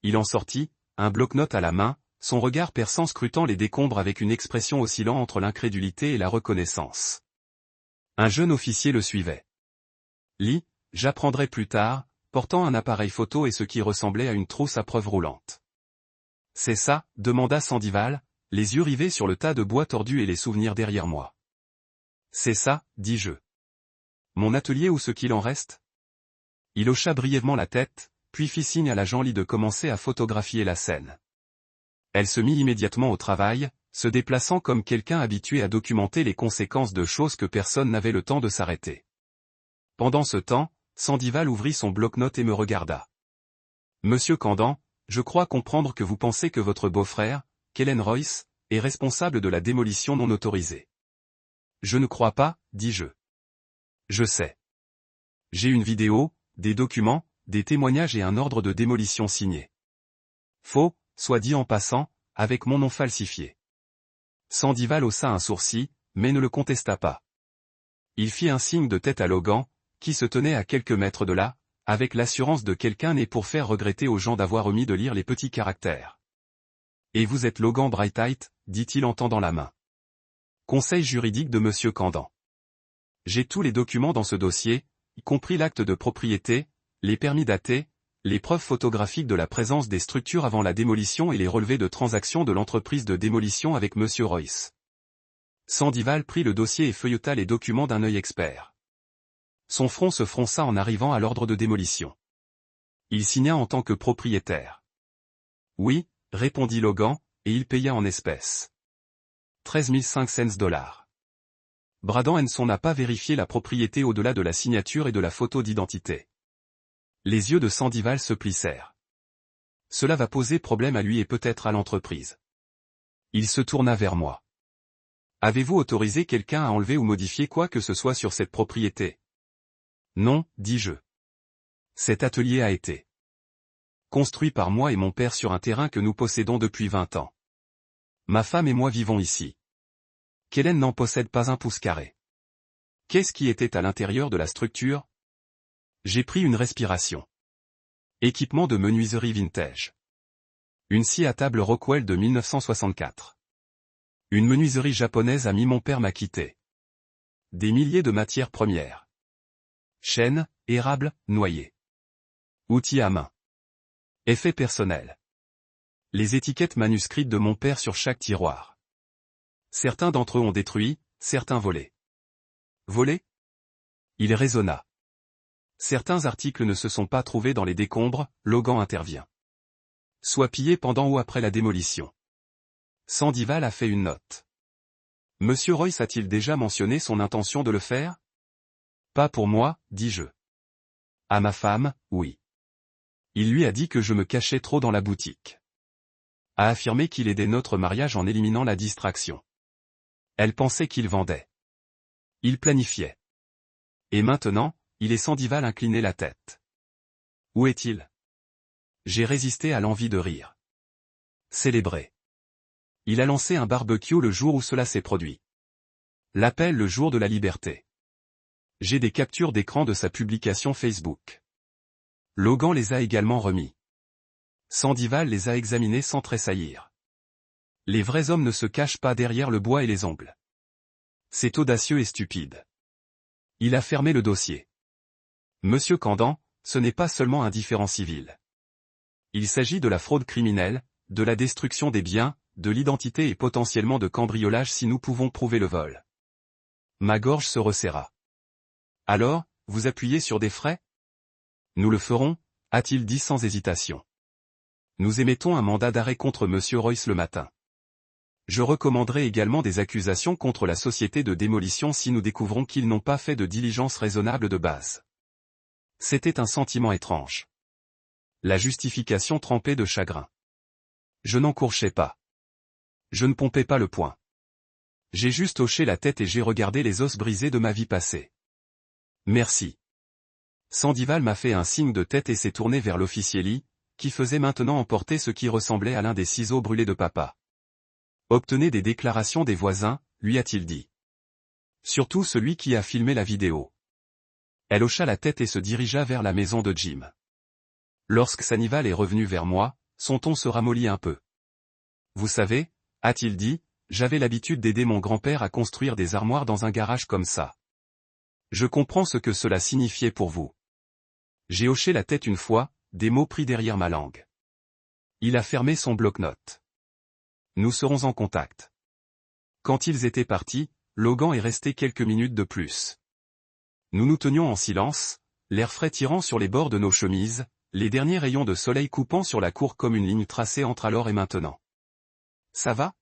Il en sortit, un bloc-notes à la main, son regard perçant scrutant les décombres avec une expression oscillant entre l'incrédulité et la reconnaissance. Un jeune officier le suivait. Lee, j'apprendrai plus tard, portant un appareil photo et ce qui ressemblait à une trousse à preuve roulante. C'est ça, demanda Sandival, les yeux rivés sur le tas de bois tordus et les souvenirs derrière moi. C'est ça, dis-je. Mon atelier ou ce qu'il en reste? Il hocha brièvement la tête, puis fit signe à l'agent Lee de commencer à photographier la scène. Elle se mit immédiatement au travail, se déplaçant comme quelqu'un habitué à documenter les conséquences de choses que personne n'avait le temps de s'arrêter. Pendant ce temps, Sandival ouvrit son bloc-notes et me regarda. Monsieur Candan, je crois comprendre que vous pensez que votre beau-frère, Kellen Royce, est responsable de la démolition non autorisée. Je ne crois pas, dis-je. Je sais. J'ai une vidéo, des documents, des témoignages et un ordre de démolition signé. Faux, soit dit en passant, avec mon nom falsifié. Sandival haussa un sourcil, mais ne le contesta pas. Il fit un signe de tête à Logan, qui se tenait à quelques mètres de là, avec l'assurance de quelqu'un né pour faire regretter aux gens d'avoir omis de lire les petits caractères. Et vous êtes Logan Brightight, dit-il en tendant la main. Conseil juridique de Monsieur Candan. J'ai tous les documents dans ce dossier, y compris l'acte de propriété, les permis datés, les preuves photographiques de la présence des structures avant la démolition et les relevés de transactions de l'entreprise de démolition avec M. Royce. Sandival prit le dossier et feuilleta les documents d'un œil expert. Son front se fronça en arrivant à l'ordre de démolition. Il signa en tant que propriétaire. Oui, répondit Logan, et il paya en espèces. 13 500 $. Braden Henson n'a pas vérifié la propriété au-delà de la signature et de la photo d'identité. Les yeux de Sandival se plissèrent. Cela va poser problème à lui et peut-être à l'entreprise. Il se tourna vers moi. Avez-vous autorisé quelqu'un à enlever ou modifier quoi que ce soit sur cette propriété? Non, dis-je. Cet atelier a été construit par moi et mon père sur un terrain que nous possédons depuis 20 ans. Ma femme et moi vivons ici. Kellen n'en possède pas un pouce carré. Qu'est-ce qui était à l'intérieur de la structure? J'ai pris une respiration. Équipement de menuiserie vintage. Une scie à table Rockwell de 1964. Une menuiserie japonaise a mis mon père m'a quitté. Des milliers de matières premières. Chêne, érable, noyer. Outils à main. Effets personnels. Les étiquettes manuscrites de mon père sur chaque tiroir. Certains d'entre eux ont détruit, certains volé. Volé? Il raisonna. Certains articles ne se sont pas trouvés dans les décombres, Logan intervient. Soit pillés pendant ou après la démolition. Sandival a fait une note. Monsieur Royce a-t-il déjà mentionné son intention de le faire? Pas pour moi, dis-je. À ma femme, oui. Il lui a dit que je me cachais trop dans la boutique. A affirmé qu'il aidait notre mariage en éliminant la distraction. Elle pensait qu'il vendait. Il planifiait. Et maintenant, il est Sandival incliné la tête. Où est-il? J'ai résisté à l'envie de rire. Célébrer. Il a lancé un barbecue le jour où cela s'est produit. L'appel le jour de la liberté. J'ai des captures d'écran de sa publication Facebook. Logan les a également remis. Sandival les a examinés sans tressaillir. Les vrais hommes ne se cachent pas derrière le bois et les ongles. C'est audacieux et stupide. Il a fermé le dossier. Monsieur Candan, ce n'est pas seulement un différend civil. Il s'agit de la fraude criminelle, de la destruction des biens, de l'identité et potentiellement de cambriolage si nous pouvons prouver le vol. Ma gorge se resserra. Alors, vous appuyez sur des frais? Nous le ferons, a-t-il dit sans hésitation. Nous émettons un mandat d'arrêt contre Monsieur Royce le matin. Je recommanderai également des accusations contre la société de démolition si nous découvrons qu'ils n'ont pas fait de diligence raisonnable de base. C'était un sentiment étrange. La justification trempée de chagrin. Je n'encourchais pas. Je ne pompais pas le poing. J'ai juste hoché la tête et j'ai regardé les os brisés de ma vie passée. Merci. Sandival m'a fait un signe de tête et s'est tourné vers l'officier Lee, qui faisait maintenant emporter ce qui ressemblait à l'un des ciseaux brûlés de papa. Obtenez des déclarations des voisins, lui a-t-il dit. Surtout celui qui a filmé la vidéo. Elle hocha la tête et se dirigea vers la maison de Jim. Lorsque Sandival est revenu vers moi, son ton se ramollit un peu. Vous savez, a-t-il dit, j'avais l'habitude d'aider mon grand-père à construire des armoires dans un garage comme ça. Je comprends ce que cela signifiait pour vous. J'ai hoché la tête une fois, des mots pris derrière ma langue. Il a fermé son bloc-notes. Nous serons en contact. Quand ils étaient partis, Logan est resté quelques minutes de plus. Nous nous tenions en silence, l'air frais tirant sur les bords de nos chemises, les derniers rayons de soleil coupant sur la cour comme une ligne tracée entre alors et maintenant. Ça va?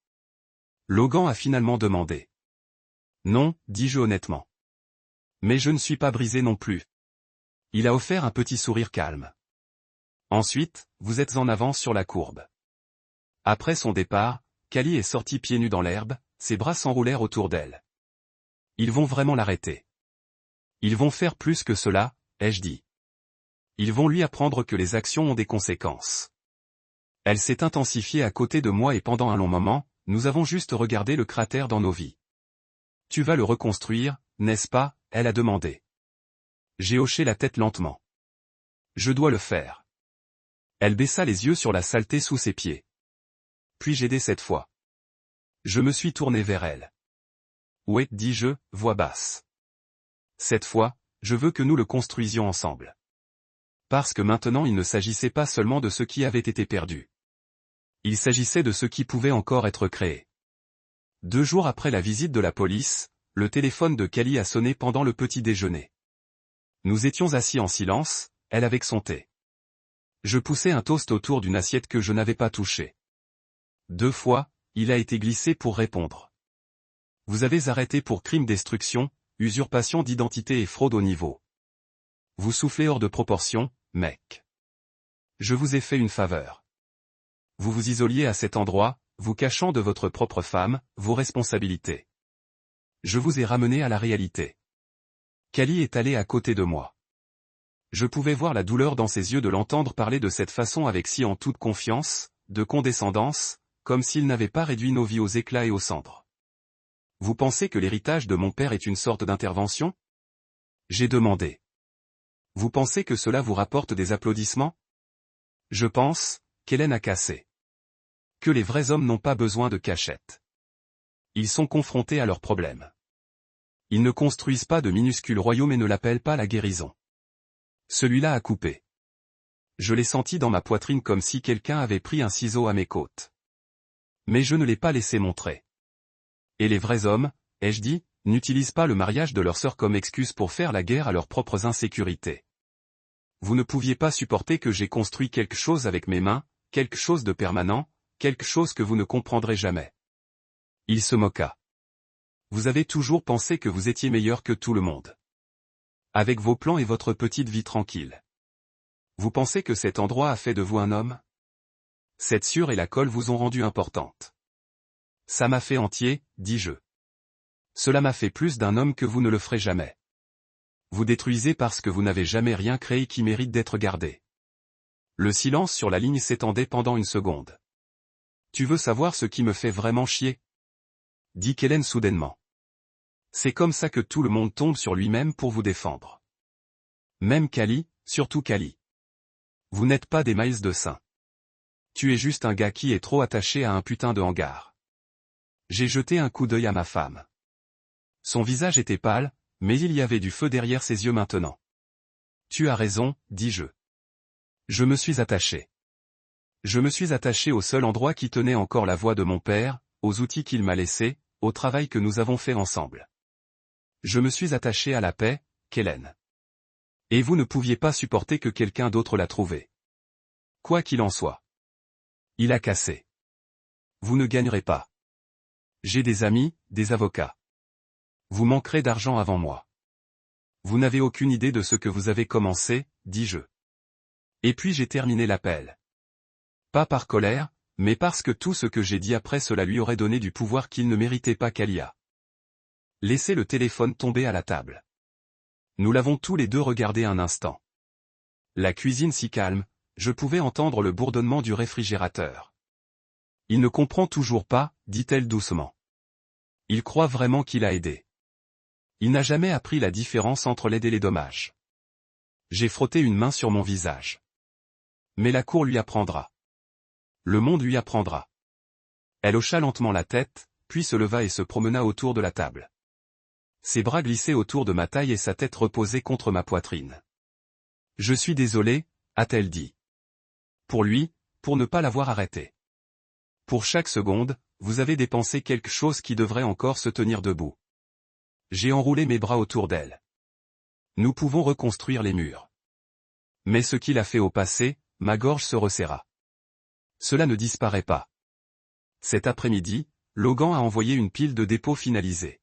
Logan a finalement demandé. Non, dis-je honnêtement. Mais je ne suis pas brisé non plus. Il a offert un petit sourire calme. Ensuite, vous êtes en avance sur la courbe. Après son départ, Callie est sortie pieds nus dans l'herbe, ses bras s'enroulèrent autour d'elle. Ils vont vraiment l'arrêter. Ils vont faire plus que cela, ai-je dit. Ils vont lui apprendre que les actions ont des conséquences. Elle s'est intensifiée à côté de moi et pendant un long moment, nous avons juste regardé le cratère dans nos vies. Tu vas le reconstruire, n'est-ce pas, elle a demandé. J'ai hoché la tête lentement. Je dois le faire. Elle baissa les yeux sur la saleté sous ses pieds. Puis-je aider cette fois? Je me suis tourné vers elle. Ouais, dis-je, voix basse. Cette fois, je veux que nous le construisions ensemble. Parce que maintenant il ne s'agissait pas seulement de ce qui avait été perdu. Il s'agissait de ce qui pouvait encore être créé. 2 jours après la visite de la police, le téléphone de Cali a sonné pendant le petit déjeuner. Nous étions assis en silence, elle avec son thé. Je poussais un toast autour d'une assiette que je n'avais pas touchée. 2 fois, il a été glissé pour répondre. Vous avez arrêté pour crime destruction, usurpation d'identité et fraude au niveau. Vous soufflez hors de proportion, mec. Je vous ai fait une faveur. Vous vous isoliez à cet endroit, vous cachant de votre propre femme, vos responsabilités. Je vous ai ramené à la réalité. Cali est allé à côté de moi. Je pouvais voir la douleur dans ses yeux de l'entendre parler de cette façon avec si en toute confiance, de condescendance, comme s'il n'avait pas réduit nos vies aux éclats et aux cendres. Vous pensez que l'héritage de mon père est une sorte d'intervention? J'ai demandé. Vous pensez que cela vous rapporte des applaudissements? Je pense, qu'Hélène a cassé. Que les vrais hommes n'ont pas besoin de cachette. Ils sont confrontés à leurs problèmes. Ils ne construisent pas de minuscules royaumes et ne l'appellent pas la guérison. Celui-là a coupé. Je l'ai senti dans ma poitrine comme si quelqu'un avait pris un ciseau à mes côtes. Mais je ne l'ai pas laissé montrer. Et les vrais hommes, ai-je dit, n'utilisent pas le mariage de leur sœur comme excuse pour faire la guerre à leurs propres insécurités. Vous ne pouviez pas supporter que j'ai construit quelque chose avec mes mains, quelque chose de permanent, quelque chose que vous ne comprendrez jamais. Il se moqua. Vous avez toujours pensé que vous étiez meilleur que tout le monde. Avec vos plans et votre petite vie tranquille. Vous pensez que cet endroit a fait de vous un homme? Cette sueur et la colle vous ont rendu importante. Ça m'a fait entier, dis-je. Cela m'a fait plus d'un homme que vous ne le ferez jamais. Vous détruisez parce que vous n'avez jamais rien créé qui mérite d'être gardé. Le silence sur la ligne s'étendait pendant une seconde. Tu veux savoir ce qui me fait vraiment chier? Dit Hélène soudainement. C'est comme ça que tout le monde tombe sur lui-même pour vous défendre. Même Cali, surtout Cali. Vous n'êtes pas des Miles de Saint. Tu es juste un gars qui est trop attaché à un putain de hangar. J'ai jeté un coup d'œil à ma femme. Son visage était pâle, mais il y avait du feu derrière ses yeux maintenant. Tu as raison, dis-je. Je me suis attaché. Je me suis attaché au seul endroit qui tenait encore la voix de mon père, aux outils qu'il m'a laissés, au travail que nous avons fait ensemble. Je me suis attaché à la paix, Hélène. Et vous ne pouviez pas supporter que quelqu'un d'autre la trouvée. Quoi qu'il en soit. Il a cassé. Vous ne gagnerez pas. J'ai des amis, des avocats. Vous manquerez d'argent avant moi. Vous n'avez aucune idée de ce que vous avez commencé, dis-je. Et puis j'ai terminé l'appel. Pas par colère, mais parce que tout ce que j'ai dit après cela lui aurait donné du pouvoir qu'il ne méritait pas qu'Alia. Laissez le téléphone tomber à la table. Nous l'avons tous les deux regardé un instant. La cuisine si calme, je pouvais entendre le bourdonnement du réfrigérateur. Il ne comprend toujours pas, dit-elle doucement. Il croit vraiment qu'il a aidé. Il n'a jamais appris la différence entre l'aide et les dommages. J'ai frotté une main sur mon visage. Mais la cour lui apprendra. Le monde lui apprendra. Elle hocha lentement la tête, puis se leva et se promena autour de la table. Ses bras glissaient autour de ma taille et sa tête reposait contre ma poitrine. Je suis désolé, a-t-elle dit. Pour lui, pour ne pas l'avoir arrêté. Pour chaque seconde, vous avez dépensé quelque chose qui devrait encore se tenir debout. J'ai enroulé mes bras autour d'elle. Nous pouvons reconstruire les murs. Mais ce qu'il a fait au passé, ma gorge se resserra. Cela ne disparaît pas. Cet après-midi, Logan a envoyé une pile de dépôts finalisés.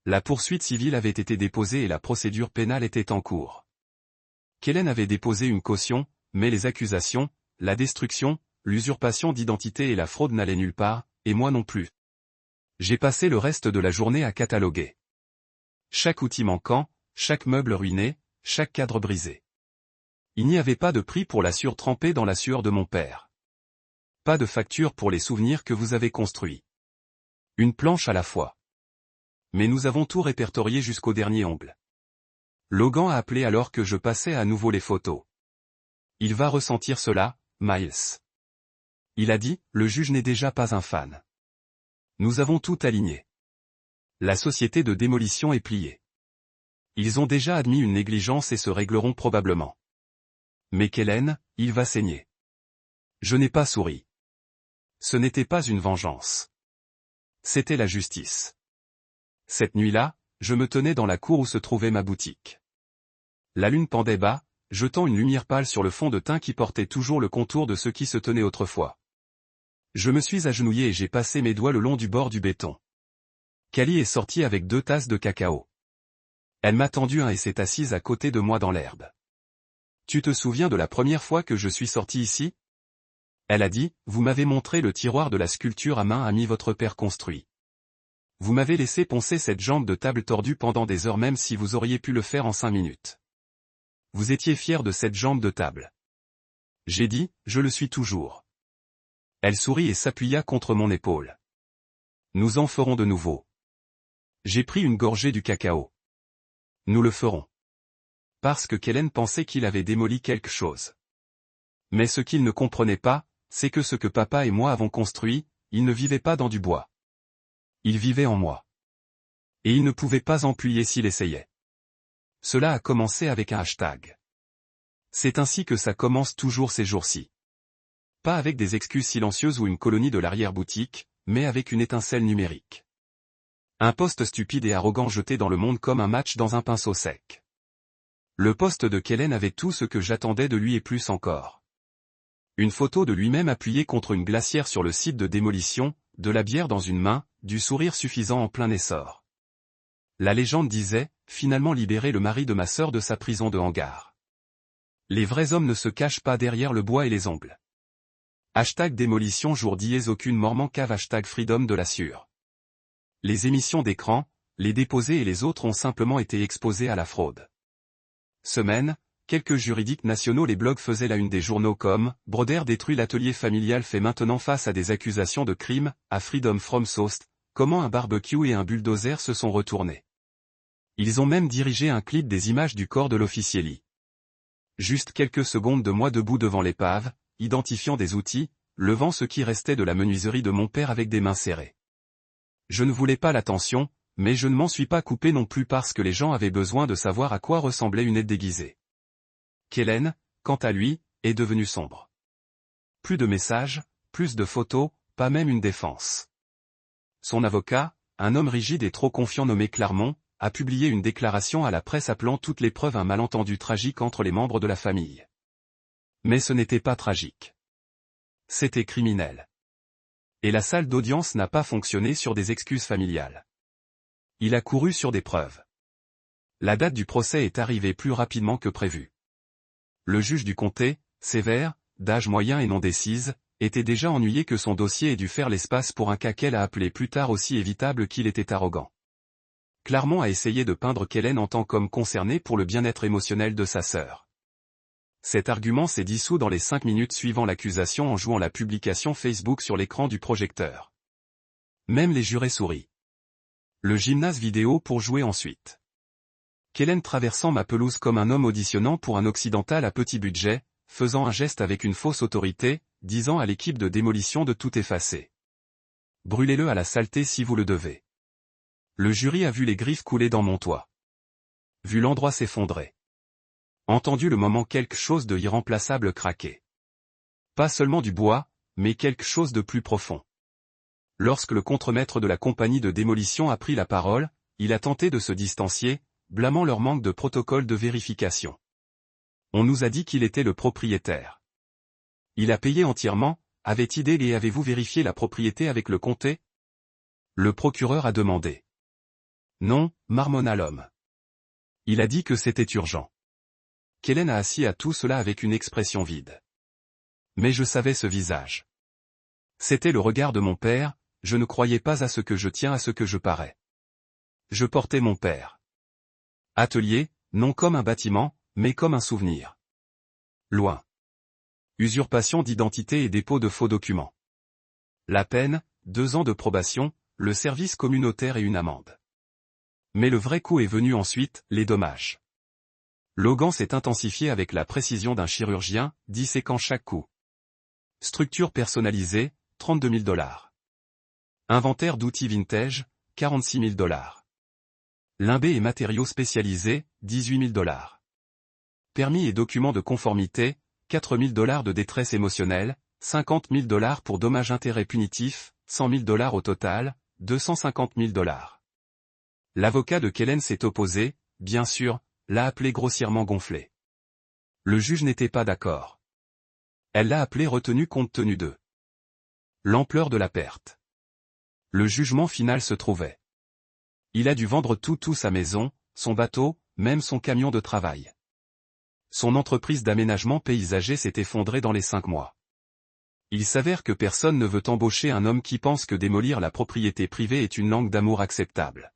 La poursuite civile avait été déposée et la procédure pénale était en cours. Hélène avait déposé une caution, mais les accusations, la destruction, l'usurpation d'identité et la fraude n'allaient nulle part, et moi non plus. J'ai passé le reste de la journée à cataloguer. Chaque outil manquant, chaque meuble ruiné, chaque cadre brisé. Il n'y avait pas de prix pour la sueur trempée dans la sueur de mon père. Pas de facture pour les souvenirs que vous avez construits. Une planche à la fois. Mais nous avons tout répertorié jusqu'au dernier ongle. Logan a appelé alors que je passais à nouveau les photos. Il va ressentir cela, Miles. Il a dit, le juge n'est déjà pas un fan. Nous avons tout aligné. La société de démolition est pliée. Ils ont déjà admis une négligence et se régleront probablement. Mais Kellen, il va saigner. Je n'ai pas souri. Ce n'était pas une vengeance. C'était la justice. Cette nuit-là, je me tenais dans la cour où se trouvait ma boutique. La lune pendait bas, jetant une lumière pâle sur le fond de teint qui portait toujours le contour de ce qui se tenait autrefois. Je me suis agenouillé et j'ai passé mes doigts le long du bord du béton. Kali est sortie avec 2 tasses de cacao. Elle m'a tendu un et s'est assise à côté de moi dans l'herbe. Tu te souviens de la première fois que je suis sorti ici? Elle a dit, vous m'avez montré le tiroir de la sculpture à main ami votre père construit. Vous m'avez laissé poncer cette jambe de table tordue pendant des heures même si vous auriez pu le faire en 5 minutes. Vous étiez fier de cette jambe de table. J'ai dit, je le suis toujours. Elle sourit et s'appuya contre mon épaule. Nous en ferons de nouveau. J'ai pris une gorgée du cacao. Nous le ferons. Parce que Kellen pensait qu'il avait démoli quelque chose. Mais ce qu'il ne comprenait pas, c'est que ce que papa et moi avons construit, il ne vivait pas dans du bois. Il vivait en moi. Et il ne pouvait pas en plier s'il essayait. Cela a commencé avec un hashtag. C'est ainsi que ça commence toujours ces jours-ci. Pas avec des excuses silencieuses ou une colonie de l'arrière-boutique, mais avec une étincelle numérique. Un poste stupide et arrogant jeté dans le monde comme un match dans un pinceau sec. Le poste de Kellen avait tout ce que j'attendais de lui et plus encore. Une photo de lui-même appuyé contre une glacière sur le site de démolition, de la bière dans une main, du sourire suffisant en plein essor. La légende disait, finalement libérer le mari de ma sœur de sa prison de hangar. Les vrais hommes ne se cachent pas derrière le bois et les ongles. Hashtag démolition jour dièse aucune mort cave hashtag freedom de l'assure. Les émissions d'écran, les déposés et les autres ont simplement été exposés à la fraude. Semaine, quelques juridiques nationaux les blogs faisaient la une des journaux comme « Broder détruit l'atelier familial fait maintenant face à des accusations de crime, à Freedom from Soest, comment un barbecue et un bulldozer se sont retournés ». Ils ont même dirigé un clip des images du corps de l'officier. Juste quelques secondes de moi debout devant l'épave, identifiant des outils, levant ce qui restait de la menuiserie de mon père avec des mains serrées. Je ne voulais pas l'attention, mais je ne m'en suis pas coupé non plus parce que les gens avaient besoin de savoir à quoi ressemblait une aide déguisée. Kellen, quant à lui, est devenu sombre. Plus de messages, plus de photos, pas même une défense. Son avocat, un homme rigide et trop confiant nommé Clermont, a publié une déclaration à la presse appelant toutes les preuves un malentendu tragique entre les membres de la famille. Mais ce n'était pas tragique. C'était criminel. Et la salle d'audience n'a pas fonctionné sur des excuses familiales. Il a couru sur des preuves. La date du procès est arrivée plus rapidement que prévu. Le juge du comté, sévère, d'âge moyen et non décise, était déjà ennuyé que son dossier ait dû faire l'espace pour un cas qu'elle a appelé plus tard aussi évitable qu'il était arrogant. Clermont a essayé de peindre Kellen en tant qu'homme concerné pour le bien-être émotionnel de sa sœur. Cet argument s'est dissous dans les 5 minutes suivant l'accusation en jouant la publication Facebook sur l'écran du projecteur. Même les jurés sourient. Le gymnase vidéo pour jouer ensuite. Kellen traversant ma pelouse comme un homme auditionnant pour un occidental à petit budget, faisant un geste avec une fausse autorité, disant à l'équipe de démolition de tout effacer. Brûlez-le à la saleté si vous le devez. Le jury a vu les griffes couler dans mon toit. Vu l'endroit s'effondrer. Entendu le moment quelque chose de irremplaçable craquer. Pas seulement du bois, mais quelque chose de plus profond. Lorsque le contremaître de la compagnie de démolition a pris la parole, il a tenté de se distancier, blâmant leur manque de protocole de vérification. On nous a dit qu'il était le propriétaire. Il a payé entièrement, avait-il dit et avez-vous vérifié la propriété avec le comté? Le procureur a demandé. Non, marmonna l'homme. Il a dit que c'était urgent. Kellen a assis à tout cela avec une expression vide. Mais je savais ce visage. C'était le regard de mon père, je ne croyais pas à ce que je tiens à ce que je parais. Je portais mon père. Atelier, non comme un bâtiment, mais comme un souvenir. Loin. Usurpation d'identité et dépôt de faux documents. La peine, 2 ans de probation, le service communautaire et une amende. Mais le vrai coup est venu ensuite, les dommages. Logan s'est intensifié avec la précision d'un chirurgien, disséquant chaque coup. Structure personnalisée, 32 000 $. Inventaire d'outils vintage, 46 000 $. Limbé et matériaux spécialisés, 18 000 $. Permis et documents de conformité, 4 000 $ de détresse émotionnelle, 50 000 $ pour dommages-intérêts punitifs, 100 000 $ au total, 250 000 $. L'avocat de Kellen s'est opposé, bien sûr, l'a appelé grossièrement gonflé. Le juge n'était pas d'accord. Elle l'a appelé retenu compte tenu de l'ampleur de la perte. Le jugement final se trouvait. Il a dû vendre tout sa maison, son bateau, même son camion de travail. Son entreprise d'aménagement paysager s'est effondrée dans les 5 mois. Il s'avère que personne ne veut embaucher un homme qui pense que démolir la propriété privée est une langue d'amour acceptable.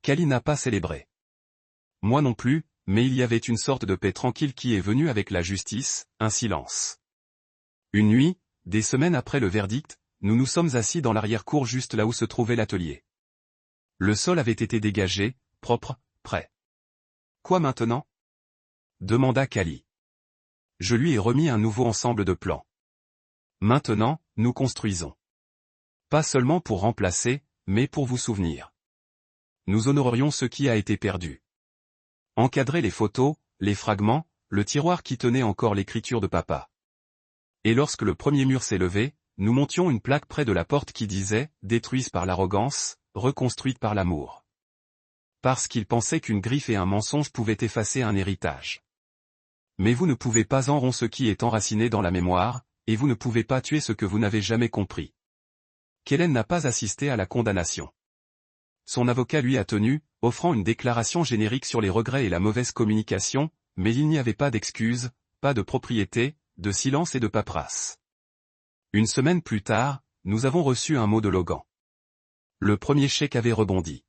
Cali n'a pas célébré. Moi non plus, mais il y avait une sorte de paix tranquille qui est venue avec la justice, un silence. Une nuit, des semaines après le verdict, nous nous sommes assis dans l'arrière-cour juste là où se trouvait l'atelier. Le sol avait été dégagé, propre, prêt. Quoi maintenant? Demanda Cali. Je lui ai remis un nouveau ensemble de plans. Maintenant, nous construisons. Pas seulement pour remplacer, mais pour vous souvenir. Nous honorerions ce qui a été perdu. Encadrer les photos, les fragments, le tiroir qui tenait encore l'écriture de papa. Et lorsque le premier mur s'est levé, nous montions une plaque près de la porte qui disait « Détruite par l'arrogance, reconstruite par l'amour ». Parce qu'il pensait qu'une griffe et un mensonge pouvaient effacer un héritage. Mais vous ne pouvez pas enronger ce qui est enraciné dans la mémoire, et vous ne pouvez pas tuer ce que vous n'avez jamais compris. Kellen n'a pas assisté à la condamnation. Son avocat lui a tenu, offrant une déclaration générique sur les regrets et la mauvaise communication, mais il n'y avait pas d'excuses, pas de propriété, de silence et de paperasse. Une semaine plus tard, nous avons reçu un mot de Logan. Le premier chèque avait rebondi.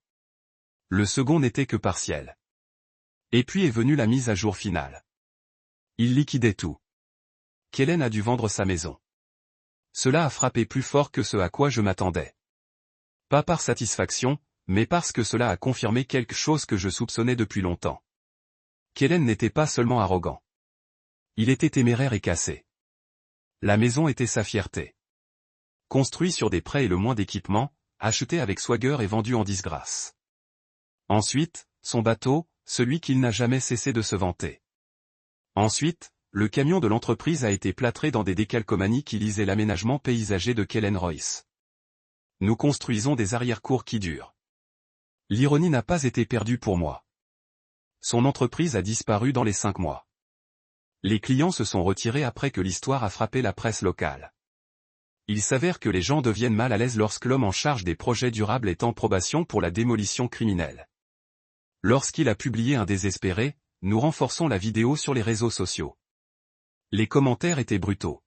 Le second n'était que partiel. Et puis est venue la mise à jour finale. Il liquidait tout. Kellen a dû vendre sa maison. Cela a frappé plus fort que ce à quoi je m'attendais. Pas par satisfaction, mais parce que cela a confirmé quelque chose que je soupçonnais depuis longtemps. Kellen n'était pas seulement arrogant. Il était téméraire et cassé. La maison était sa fierté. Construit sur des prêts et le moins d'équipement, acheté avec swagger et vendu en disgrâce. Ensuite, son bateau, celui qu'il n'a jamais cessé de se vanter. Ensuite, le camion de l'entreprise a été plâtré dans des décalcomanies qui lisaient l'aménagement paysager de Kellen Royce. Nous construisons des arrière-cours qui durent. L'ironie n'a pas été perdue pour moi. Son entreprise a disparu dans les 5 mois. Les clients se sont retirés après que l'histoire a frappé la presse locale. Il s'avère que les gens deviennent mal à l'aise lorsque l'homme en charge des projets durables est en probation pour la démolition criminelle. Lorsqu'il a publié un désespéré, nous renforçons la vidéo sur les réseaux sociaux. Les commentaires étaient brutaux.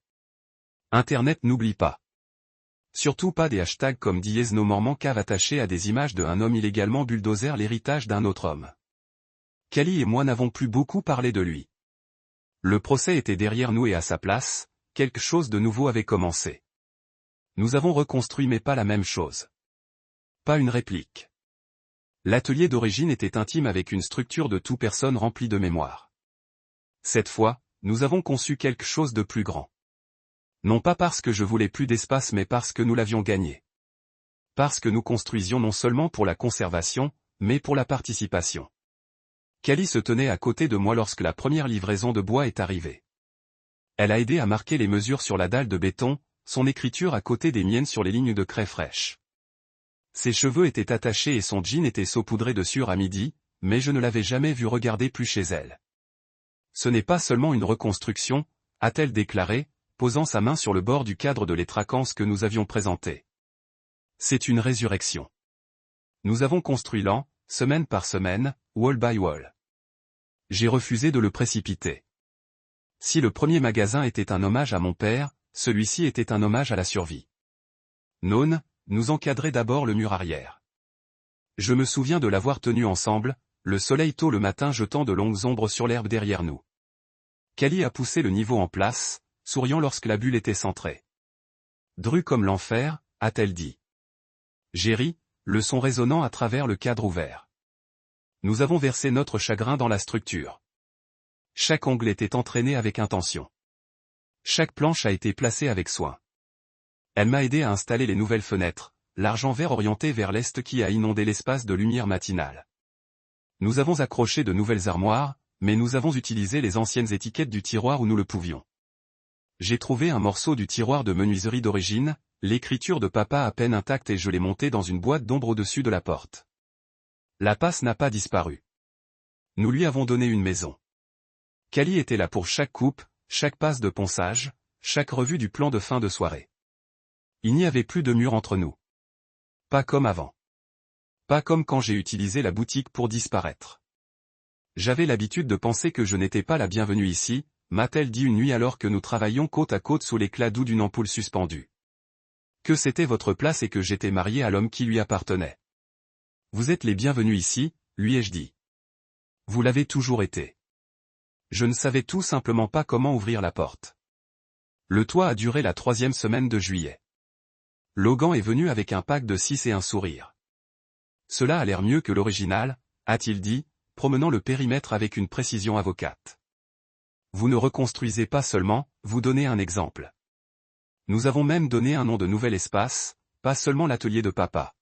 Internet n'oublie pas. Surtout pas des hashtags comme #NoMormon cave attachés à des images de un homme illégalement bulldozer l'héritage d'un autre homme. Cali et moi n'avons plus beaucoup parlé de lui. Le procès était derrière nous et à sa place, quelque chose de nouveau avait commencé. Nous avons reconstruit mais pas la même chose. Pas une réplique. L'atelier d'origine était intime avec une structure de toute personne remplie de mémoire. Cette fois, nous avons conçu quelque chose de plus grand. Non pas parce que je voulais plus d'espace mais parce que nous l'avions gagné. Parce que nous construisions non seulement pour la conservation, mais pour la participation. Cali se tenait à côté de moi lorsque la première livraison de bois est arrivée. Elle a aidé à marquer les mesures sur la dalle de béton, son écriture à côté des miennes sur les lignes de craie fraîche. Ses cheveux étaient attachés et son jean était saupoudré de sueur à midi, mais je ne l'avais jamais vu regarder plus chez elle. Ce n'est pas seulement une reconstruction, a-t-elle déclaré, posant sa main sur le bord du cadre de l'étraquance que nous avions présenté. C'est une résurrection. Nous avons construit lent, semaine par semaine, wall by wall. J'ai refusé de le précipiter. Si le premier magasin était un hommage à mon père, celui-ci était un hommage à la survie. Non, nous encadrait d'abord le mur arrière. Je me souviens de l'avoir tenu ensemble, le soleil tôt le matin jetant de longues ombres sur l'herbe derrière nous. Cali a poussé le niveau en place, souriant lorsque la bulle était centrée. Dru comme l'enfer, a-t-elle dit. J'ai ri, le son résonnant à travers le cadre ouvert. Nous avons versé notre chagrin dans la structure. Chaque angle était entraîné avec intention. Chaque planche a été placée avec soin. Elle m'a aidé à installer les nouvelles fenêtres, l'argent vert orienté vers l'est qui a inondé l'espace de lumière matinale. Nous avons accroché de nouvelles armoires, mais nous avons utilisé les anciennes étiquettes du tiroir où nous le pouvions. J'ai trouvé un morceau du tiroir de menuiserie d'origine, l'écriture de papa à peine intacte et je l'ai monté dans une boîte d'ombre au-dessus de la porte. La passe n'a pas disparu. Nous lui avons donné une maison. Cali était là pour chaque coupe, chaque passe de ponçage, chaque revue du plan de fin de soirée. Il n'y avait plus de mur entre nous. Pas comme avant. Pas comme quand j'ai utilisé la boutique pour disparaître. J'avais l'habitude de penser que je n'étais pas la bienvenue ici, m'a-t-elle dit une nuit alors que nous travaillions côte à côte sous l'éclat doux d'une ampoule suspendue. Que c'était votre place et que j'étais marié à l'homme qui lui appartenait. Vous êtes les bienvenus ici, lui ai-je dit. Vous l'avez toujours été. Je ne savais tout simplement pas comment ouvrir la porte. Le toit a duré la 3e semaine de juillet. Logan est venu avec un pack de 6 et un sourire. Cela a l'air mieux que l'original, a-t-il dit, promenant le périmètre avec une précision avocate. Vous ne reconstruisez pas seulement, vous donnez un exemple. Nous avons même donné un nom de nouvel espace, pas seulement l'atelier de papa.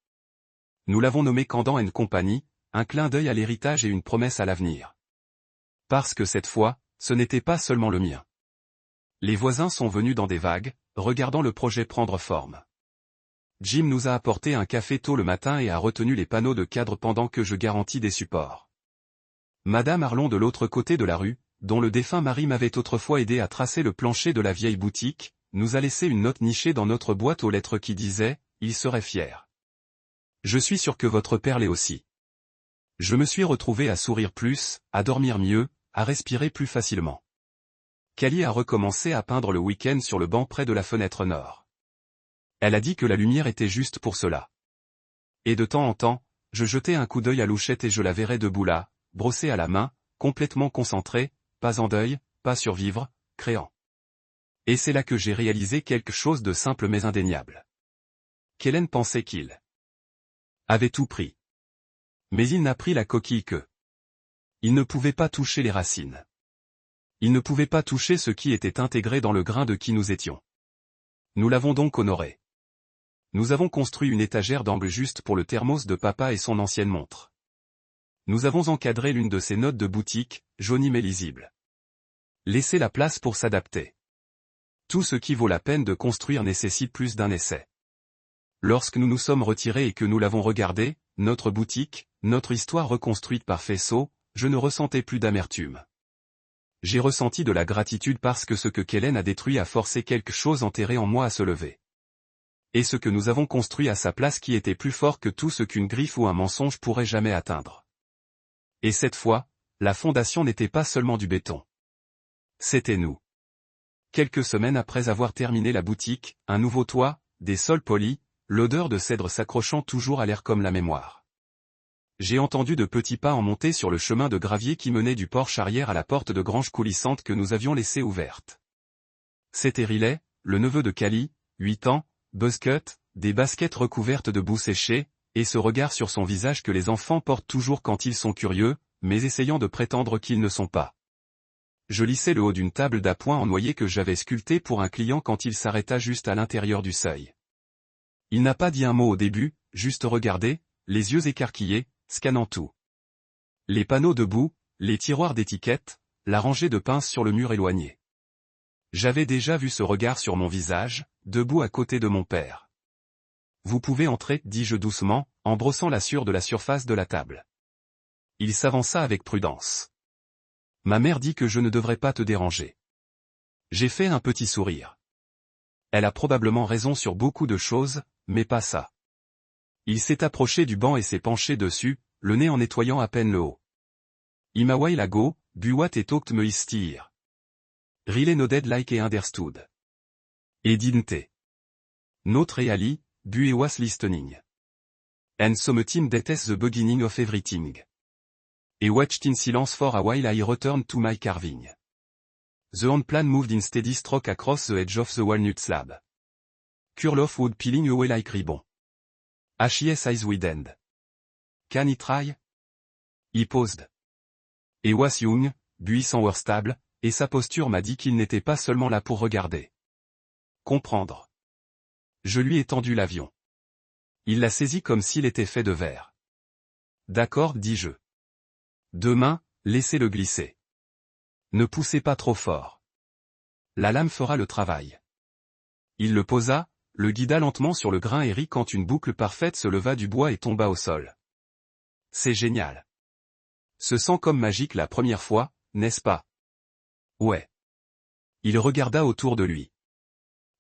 Nous l'avons nommé Candan & Company, un clin d'œil à l'héritage et une promesse à l'avenir. Parce que cette fois, ce n'était pas seulement le mien. Les voisins sont venus dans des vagues, regardant le projet prendre forme. Jim nous a apporté un café tôt le matin et a retenu les panneaux de cadre pendant que je garantis des supports. Madame Arlon de l'autre côté de la rue, dont le défunt mari m'avait autrefois aidé à tracer le plancher de la vieille boutique, nous a laissé une note nichée dans notre boîte aux lettres qui disait « Il serait fier ». Je suis sûr que votre père l'est aussi. Je me suis retrouvé à sourire plus, à dormir mieux, à respirer plus facilement. Cali a recommencé à peindre le week-end sur le banc près de la fenêtre nord. Elle a dit que la lumière était juste pour cela. Et de temps en temps, je jetais un coup d'œil à Louchette et je la verrais debout là, brossée à la main, complètement concentrée, pas en deuil, pas survivre, créant. Et c'est là que j'ai réalisé quelque chose de simple mais indéniable. Kellen pensait qu'il avait tout pris. Mais il n'a pris la coquille que. Il ne pouvait pas toucher les racines. Il ne pouvait pas toucher ce qui était intégré dans le grain de qui nous étions. Nous l'avons donc honoré. Nous avons construit une étagère d'angle juste pour le thermos de papa et son ancienne montre. Nous avons encadré l'une de ses notes de boutique, jaunie mais lisible. Laissez la place pour s'adapter. Tout ce qui vaut la peine de construire nécessite plus d'un essai. Lorsque nous nous sommes retirés et que nous l'avons regardé, notre boutique, notre histoire reconstruite par faisceau, je ne ressentais plus d'amertume. J'ai ressenti de la gratitude parce que ce que Kellen a détruit a forcé quelque chose enterré en moi à se lever. Et ce que nous avons construit à sa place qui était plus fort que tout ce qu'une griffe ou un mensonge pourrait jamais atteindre. Et cette fois, la fondation n'était pas seulement du béton. C'était nous. Quelques semaines après avoir terminé la boutique, un nouveau toit, des sols polis, l'odeur de cèdre s'accrochant toujours à l'air comme la mémoire. J'ai entendu de petits pas en montée sur le chemin de gravier qui menait du porche arrière à la porte de grange coulissante que nous avions laissée ouverte. C'était Riley, le neveu de Cali, 8 ans, buzzcut, des baskets recouvertes de boue séchée, et ce regard sur son visage que les enfants portent toujours quand ils sont curieux, mais essayant de prétendre qu'ils ne sont pas. Je lissais le haut d'une table d'appoint en noyer que j'avais sculptée pour un client quand il s'arrêta juste à l'intérieur du seuil. Il n'a pas dit un mot au début, juste regardé, les yeux écarquillés, scannant tout. Les panneaux de boue, les tiroirs d'étiquettes, la rangée de pinces sur le mur éloigné. J'avais déjà vu ce regard sur mon visage, debout à côté de mon père. Vous pouvez entrer, dis-je doucement, en brossant la sueur de la surface de la table. Il s'avança avec prudence. Ma mère dit que je ne devrais pas te déranger. J'ai fait un petit sourire. Elle a probablement raison sur beaucoup de choses, mais pas ça. Il s'est approché du banc et s'est penché dessus, le nez en nettoyant à peine le haut. Imawai lago, buwat et talked me istir. Riley nodded like et understood. Et didn't. Not really, bu et was listening. And something that is the beginning of everything. Et watched in silence for a while I returned to my carving. The hand plan moved in steady stroke across the edge of the walnut slab. Curl of wood peeling away like ribbon. His eyes widened. Can I try? He paused. Et was young, buissant were stable, et sa posture m'a dit qu'il n'était pas seulement là pour regarder. Comprendre. Je lui ai tendu l'avion. Il l'a saisi comme s'il était fait de verre. D'accord, dis-je. Demain, laissez-le glisser. Ne poussez pas trop fort. La lame fera le travail. Il le posa, le guida lentement sur le grain et rit quand une boucle parfaite se leva du bois et tomba au sol. C'est génial. Se sent comme magique la première fois, n'est-ce pas? Ouais. Il regarda autour de lui.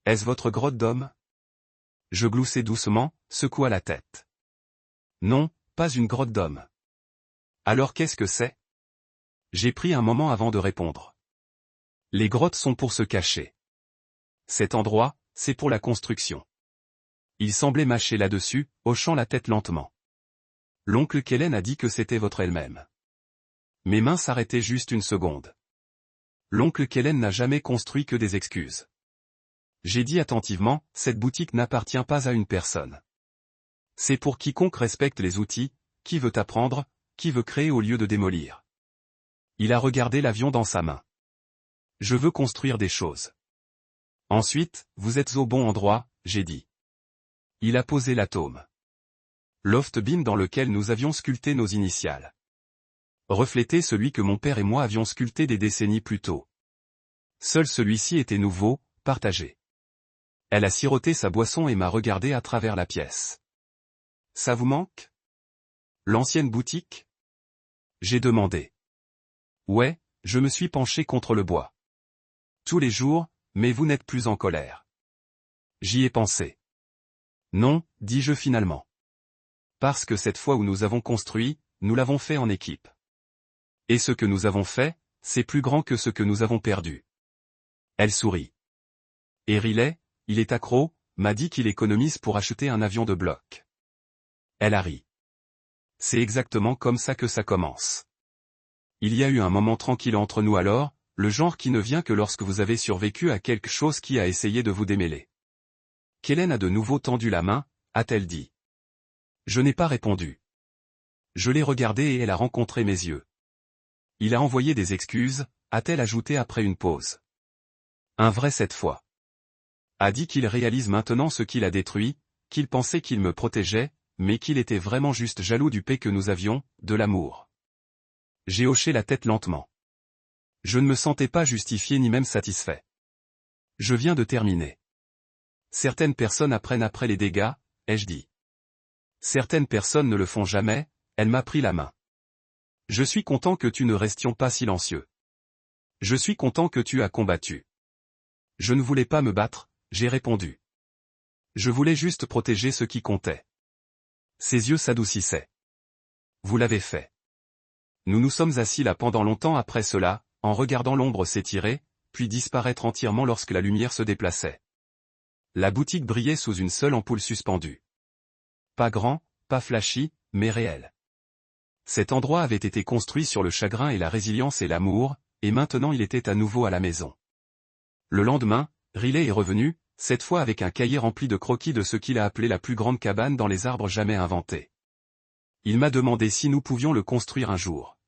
Est-ce votre grotte d'homme? Je gloussai doucement, secoua la tête. Non, pas une grotte d'homme. Alors qu'est-ce que c'est? J'ai pris un moment avant de répondre. Les grottes sont pour se cacher. Cet endroit, c'est pour la construction. Il semblait mâcher là-dessus, hochant la tête lentement. L'oncle Kellen a dit que c'était votre elle-même. Mes mains s'arrêtaient juste une seconde. L'oncle Kellen n'a jamais construit que des excuses. J'ai dit attentivement, cette boutique n'appartient pas à une personne. C'est pour quiconque respecte les outils, qui veut apprendre, qui veut créer au lieu de démolir. Il a regardé l'avion dans sa main. Je veux construire des choses. Ensuite, vous êtes au bon endroit, j'ai dit. Il a posé l'atome. Loft beam dans lequel nous avions sculpté nos initiales. Reflétait celui que mon père et moi avions sculpté des décennies plus tôt. Seul celui-ci était nouveau, partagé. Elle a siroté sa boisson et m'a regardé à travers la pièce. Ça vous manque? L'ancienne boutique? J'ai demandé. Ouais, je me suis penché contre le bois. Tous les jours, mais vous n'êtes plus en colère. J'y ai pensé. Non, dis-je finalement. Parce que cette fois où nous avons construit, nous l'avons fait en équipe. Et ce que nous avons fait, c'est plus grand que ce que nous avons perdu. Elle sourit. Et Riley, il est accro, m'a dit qu'il économise pour acheter un avion de bloc. Elle a ri. C'est exactement comme ça que ça commence. Il y a eu un moment tranquille entre nous alors, le genre qui ne vient que lorsque vous avez survécu à quelque chose qui a essayé de vous démêler. Kellen a de nouveau tendu la main, a-t-elle dit. Je n'ai pas répondu. Je l'ai regardé et elle a rencontré mes yeux. Il a envoyé des excuses, a-t-elle ajouté après une pause. Un vrai cette fois. A dit qu'il réalise maintenant ce qu'il a détruit, qu'il pensait qu'il me protégeait, mais qu'il était vraiment juste jaloux du paix que nous avions, de l'amour. J'ai hoché la tête lentement. Je ne me sentais pas justifié ni même satisfait. Je viens de terminer. Certaines personnes apprennent après les dégâts, ai-je dit. Certaines personnes ne le font jamais, elle m'a pris la main. Je suis content que tu ne restions pas silencieux. Je suis content que tu as combattu. Je ne voulais pas me battre, j'ai répondu. Je voulais juste protéger ce qui comptait. Ses yeux s'adoucissaient. Vous l'avez fait. Nous nous sommes assis là pendant longtemps après cela, en regardant l'ombre s'étirer, puis disparaître entièrement lorsque la lumière se déplaçait. La boutique brillait sous une seule ampoule suspendue. Pas grand, pas flashy, mais réel. Cet endroit avait été construit sur le chagrin et la résilience et l'amour, et maintenant il était à nouveau à la maison. Le lendemain, Riley est revenu, cette fois avec un cahier rempli de croquis de ce qu'il a appelé la plus grande cabane dans les arbres jamais inventée. Il m'a demandé si nous pouvions le construire un jour.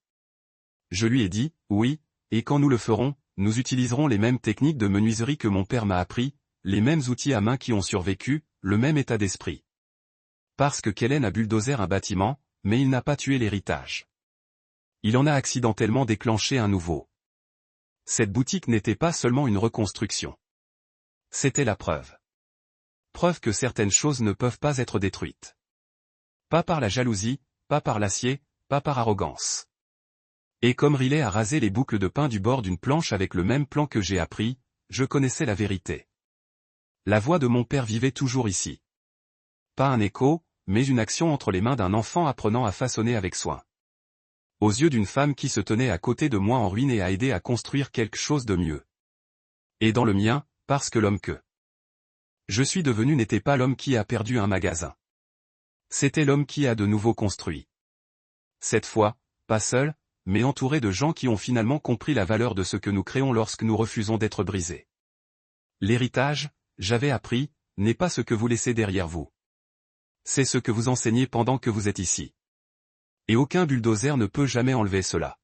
Je lui ai dit, oui, et quand nous le ferons, nous utiliserons les mêmes techniques de menuiserie que mon père m'a appris, les mêmes outils à main qui ont survécu, le même état d'esprit. Parce que Kellen a bulldozer un bâtiment, mais il n'a pas tué l'héritage. Il en a accidentellement déclenché un nouveau. Cette boutique n'était pas seulement une reconstruction. C'était la preuve. Preuve que certaines choses ne peuvent pas être détruites. Pas par la jalousie, pas par l'acier, pas par arrogance. Et comme Riley a rasé les boucles de pain du bord d'une planche avec le même plan que j'ai appris, je connaissais la vérité. La voix de mon père vivait toujours ici. Pas un écho, mais une action entre les mains d'un enfant apprenant à façonner avec soin. Aux yeux d'une femme qui se tenait à côté de moi en ruine et a aidé à construire quelque chose de mieux. Et dans le mien, parce que l'homme que je suis devenu n'était pas l'homme qui a perdu un magasin. C'était l'homme qui a de nouveau construit. Cette fois, pas seul, mais entouré de gens qui ont finalement compris la valeur de ce que nous créons lorsque nous refusons d'être brisés. L'héritage, j'avais appris, n'est pas ce que vous laissez derrière vous. C'est ce que vous enseignez pendant que vous êtes ici. Et aucun bulldozer ne peut jamais enlever cela.